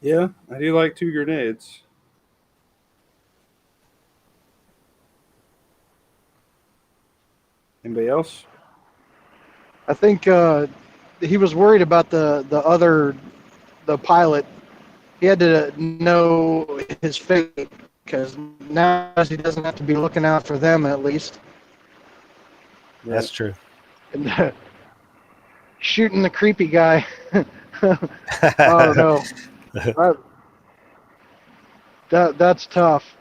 Yeah, I do like 2 grenades. Anybody else? I think he was worried about the pilot. He had to know his fate because now he doesn't have to be looking out for them at least. That's true. And shooting the creepy guy. Oh no, that's tough.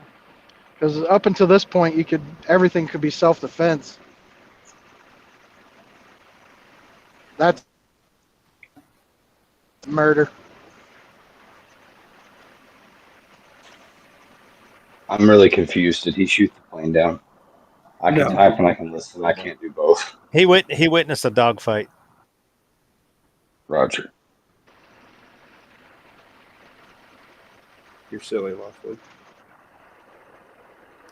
Because up until this point, everything could be self-defense. That's murder. I'm really confused. Did he shoot the plane down? I can No. type and I can listen. I can't do both. He witnessed a dogfight. Roger. You're silly, Lawfully.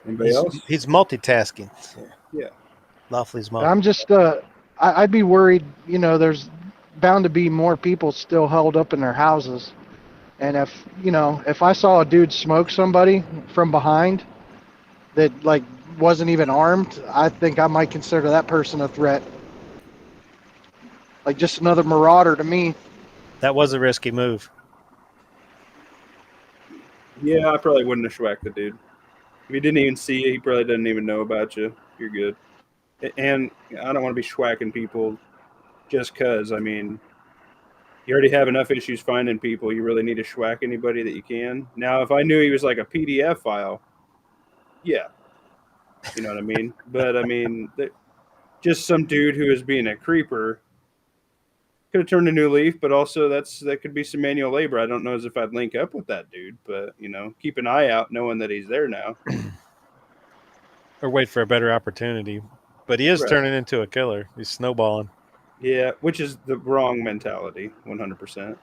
Anybody else? He's multitasking. Yeah. Lawfully's I'm just, I'd be worried, there's bound to be more people still held up in their houses. And if I saw a dude smoke somebody from behind that, wasn't even armed, I think I might consider that person a threat. Like just another marauder to me. That was a risky move. Yeah, I probably wouldn't have schwacked the dude. If he didn't even see you, he probably doesn't even know about you. You're good. And I don't want to be schwacking people just because. I mean, you already have enough issues finding people. You really need to schwack anybody that you can. Now, if I knew he was like a PDF file, yeah. You know what I mean? But, I mean, just some dude who is being a creeper could have turned a new leaf, but also that could be some manual labor. I don't know as if I'd link up with that dude, but keep an eye out knowing that he's there now. Or wait for a better opportunity. But he is Right. turning into a killer. He's snowballing. Yeah, which is the wrong mentality, 100%.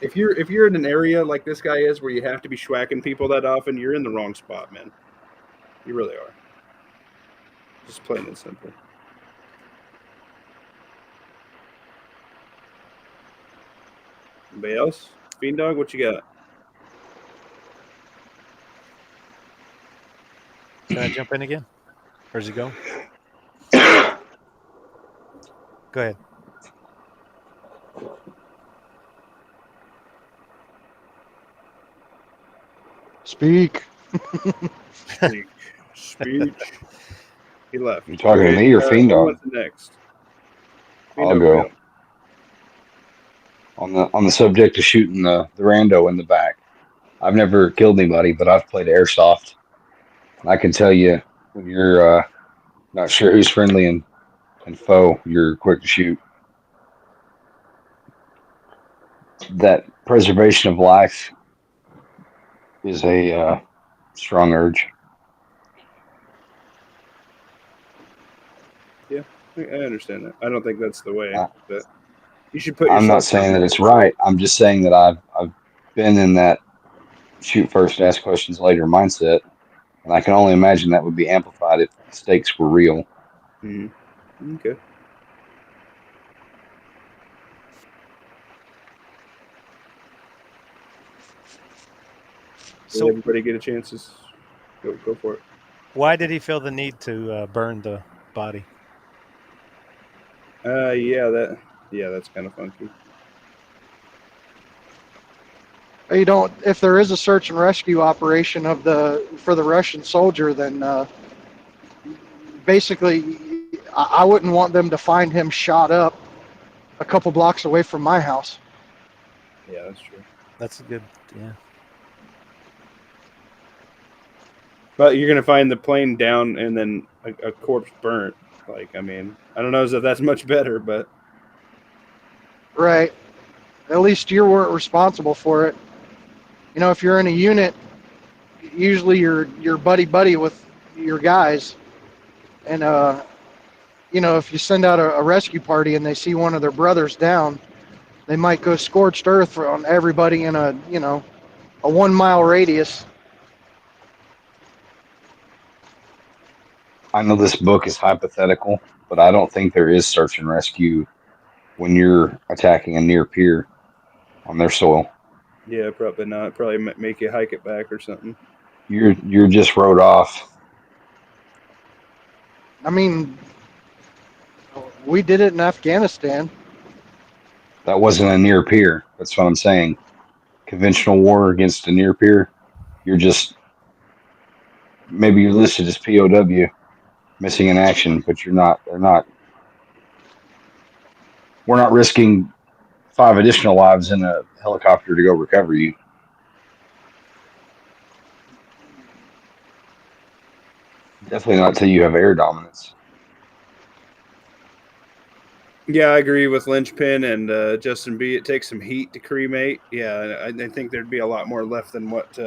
If you're in an area like this guy is, where you have to be schwacking people that often, you're in the wrong spot, man. You really are. Just plain and simple. Anybody else? Fiend Dog, what you got? Can I jump in again? Where's he go? Go ahead. Speak. Speech. He left. You talking to me or Fiend who Dog? wants the next? Fiend I'll Dog, go. On the subject of shooting the rando in the back. I've never killed anybody, but I've played airsoft. And I can tell you, when you're not sure who's friendly and foe, you're quick to shoot. That preservation of life is a strong urge. I understand that. I don't think that's the way, but you should put. I'm not yourself saying out that there. it's right. I'm just saying that I've been in that shoot first, ask questions later mindset, and I can only imagine that would be amplified if the stakes were real. Mm-hmm. Okay. So everybody get a chance to go for it. Why did he feel the need to burn the body? That's kind of funky. If there is a search and rescue operation for the Russian soldier, then basically I wouldn't want them to find him shot up a couple blocks away from my house. Yeah, that's true. That's a good, yeah. But you're gonna find the plane down and then a corpse burnt. I don't know if that's much better, but Right. At least you weren't responsible for it. If you're in a unit, usually you're buddy with your guys, and if you send out a rescue party and they see one of their brothers down, they might go scorched earth on everybody in a 1 mile radius. I know this book is hypothetical, but I don't think there is search and rescue when you're attacking a near peer on their soil. yeah, probably not. Probably make you hike it back or something. You're just rode off. I mean, We did it in Afghanistan. That wasn't a near peer. That's what I'm saying. Conventional war against a near peer, you're just maybe you're listed as POW, missing in action, but you're not. They're not. We're not risking 5 additional lives in a helicopter to go recover you. Definitely not until you have air dominance. Yeah, I agree with Lynchpin and Justin B. It takes some heat to cremate. Yeah, I think there'd be a lot more left than what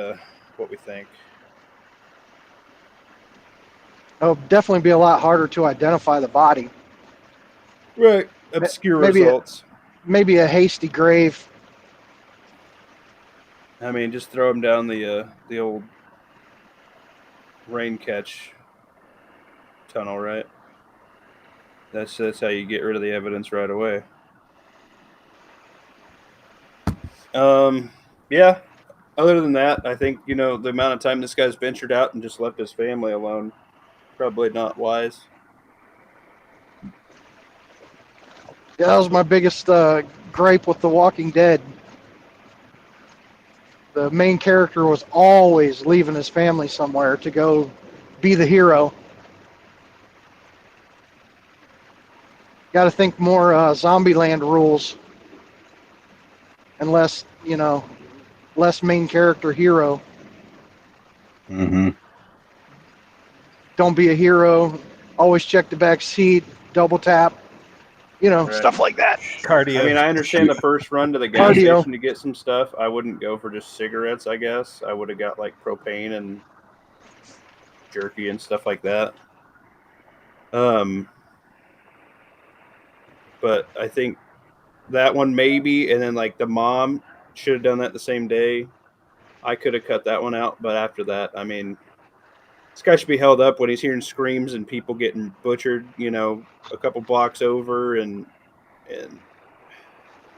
we think. It'll definitely be a lot harder to identify the body. Right. Obscure Maybe results. Maybe a hasty grave. I mean, just throw them down the old rain catch tunnel, right? That's how you get rid of the evidence right away. Yeah. Other than that, I think, the amount of time this guy's ventured out and just left his family alone, probably not wise. Yeah, that was my biggest gripe with The Walking Dead. The main character was always leaving his family somewhere to go be the hero. Got to think more Zombieland rules and less, less main character hero. Mm-hmm. Don't be a hero. Always check the back seat. Double tap. Right. Stuff like that. Cardio. I mean, I understand the first run to the gas station to get some stuff. I wouldn't go for just cigarettes, I guess. I would have got like propane and jerky and stuff like that. But I think that one maybe, and then like the mom should have done that the same day. I could have cut that one out, but after that, I mean, this guy should be held up when he's hearing screams and people getting butchered, a couple blocks over, and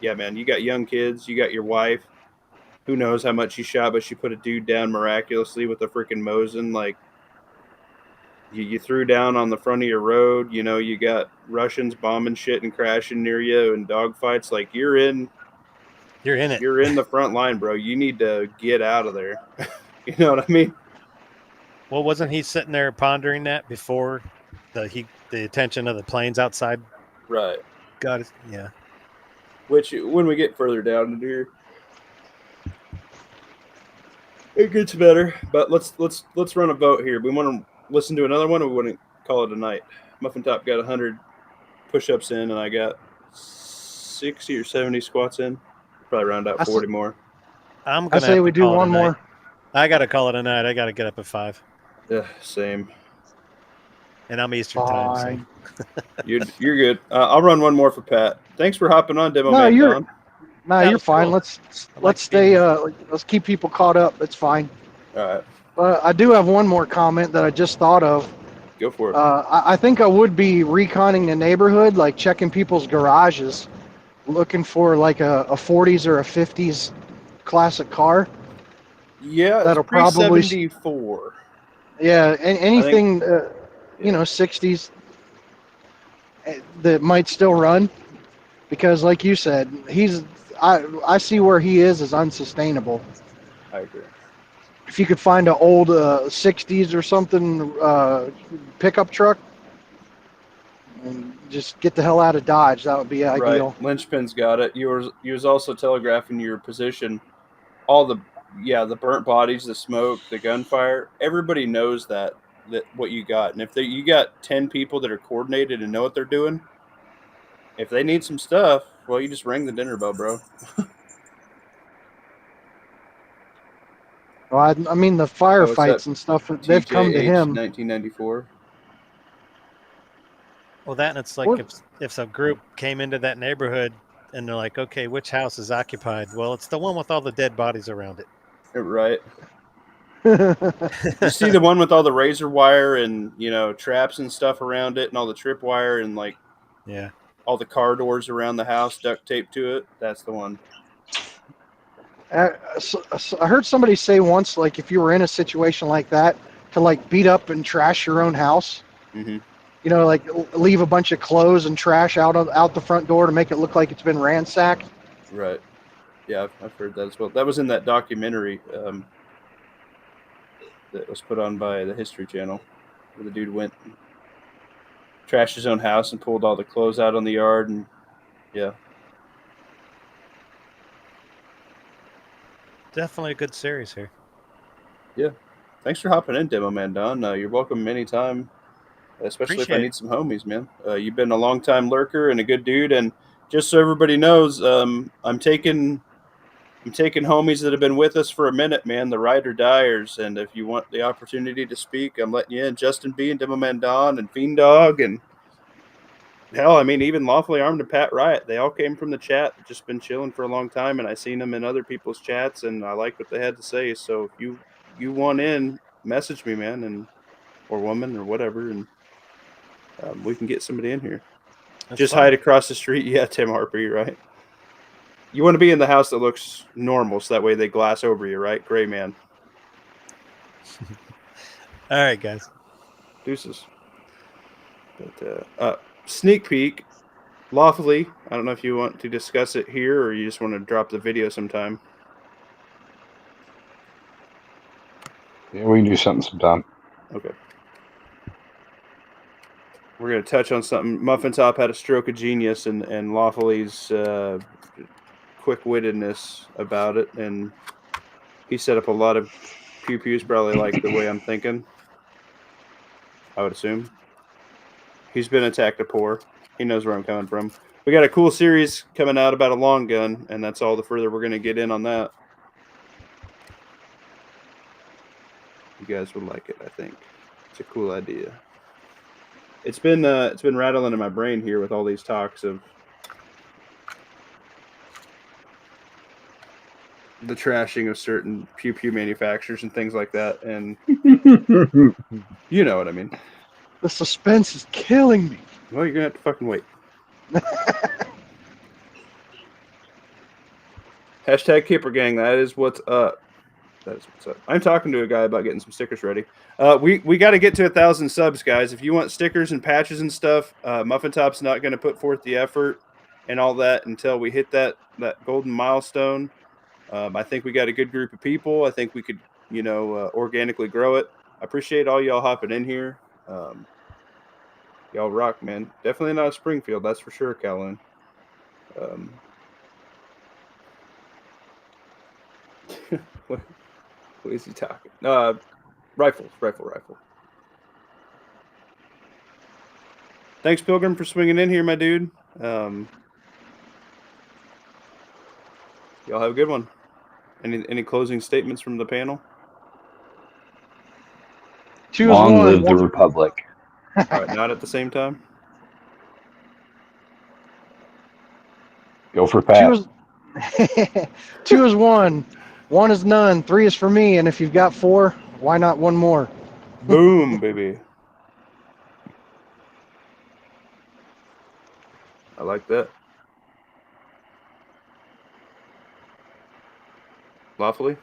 yeah, man, you got young kids, you got your wife. Who knows how much she shot, but she put a dude down miraculously with a freaking Mosin. Like, you threw down on the front of your road. You got Russians bombing shit and crashing near you and dogfights. Like, you're in it. You're in the front line, bro. You need to get out of there. You know what I mean? Well, wasn't he sitting there pondering that before the attention of the planes outside? Right. Got it. Yeah. Which, when we get further down in here, it gets better. But let's run a vote here. We want to listen to another one, or we want to call it a night? Muffin Top got 100 push-ups in, and I got 60 or 70 squats in. Probably round out 40 more. I say we do one more. I got to call it a night. I got to get up at 5. Yeah, same. And I'm Eastern time. So. You're good. I'll run one more for Pat. Thanks for hopping on, Demo Man. You're fine. Cool. Let's stay. Let's keep people caught up. It's fine. All right. I do have one more comment that I just thought of. Go for it. I think I would be reconning the neighborhood, like checking people's garages, looking for like a 40s or a 50s classic car. Yeah, that'll probably 74. Yeah, anything 60s that might still run, because like you said, I see where he is unsustainable. I agree. If you could find an old 60s or something pickup truck and just get the hell out of Dodge, that would be ideal. Right. Lynchpin's got it. You was also telegraphing your position. All the burnt bodies, the smoke, the gunfire. Everybody knows that what you got, and if you got 10 people that are coordinated and know what they're doing, if they need some stuff, well, you just ring the dinner bell, bro. Well, I mean the firefights and stuff. They've come to him. 1994. Well, that and it's like if a group came into that neighborhood and they're like, okay, which house is occupied? Well, it's the one with all the dead bodies around it. Right. You see the one with all the razor wire and traps and stuff around it, and all the trip wire and all the car doors around the house duct taped to it. That's the one. I heard somebody say once, like if you were in a situation like that, to like beat up and trash your own house. Mm-hmm. you know, like leave a bunch of clothes and trash out the front door to make it look like it's been ransacked. Right. Yeah, I've heard that as well. That was in that documentary that was put on by the History Channel, where the dude went and trashed his own house and pulled all the clothes out on the yard, and yeah. Definitely a good series here. Yeah. Thanks for hopping in, Demo Man Don. You're welcome anytime, especially if I Appreciate need some homies, man. You've been a long-time lurker and a good dude, and just so everybody knows, I'm taking homies that have been with us for a minute, man, the Ride or Diers, and if you want the opportunity to speak, I'm letting you in. Justin B and Demo Man Don and Fiend Dog, and hell, I mean, even Lawfully Armed and Pat Riot, they all came from the chat, just been chilling for a long time, and I seen them in other people's chats, and I like what they had to say. So if you want in, message me, man, and or woman or whatever, and we can get somebody in here. That's Just fine. hide across the street. Yeah, Tim Harper, you're right. You want to be in the house that looks normal, so that way they glass over you, right? Gray man. All right, guys. Deuces. But sneak peek, Lawfully. I don't know if you want to discuss it here or you just want to drop the video sometime. Yeah, we can do something sometime. Okay. We're going to touch on something. Muffin Top had a stroke of genius, and Lawfully's quick-wittedness about it, and he set up a lot of pew-pews probably like the way I'm thinking, I would assume. He's been attacked a pour. He knows where I'm coming from. We got a cool series coming out about a long gun, and that's all the further we're going to get in on that. You guys would like it, I think. It's a cool idea. It's been rattling in my brain here with all these talks of the trashing of certain pew-pew manufacturers and things like that, and you know what I mean. The suspense is killing me. Well, you're gonna have to fucking wait. Hashtag Kipper Gang. That is what's up. That is what's up. I'm talking to a guy about getting some stickers ready. We got to get to 1,000 subs, guys. If you want stickers and patches and stuff, Muffin Top's not going to put forth the effort and all that until we hit that golden milestone. I think we got a good group of people. I think we could, organically grow it. I appreciate all y'all hopping in here. Y'all rock, man. Definitely not a Springfield, that's for sure, Calhoun. What is he talking? Rifle. Thanks, Pilgrim, for swinging in here, my dude. Y'all have a good one. Any closing statements from the panel? Choose Long one. live the Republic. All right, not at the same time. Go for Pat. Two is one. One is none. Three is for me. And if you've got four, why not one more? Boom, baby. I like that. Lawfully?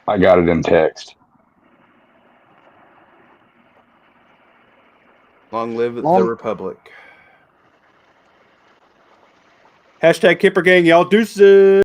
I got it in text. Long live the Republic. Hashtag Kipper Gang, y'all deuces.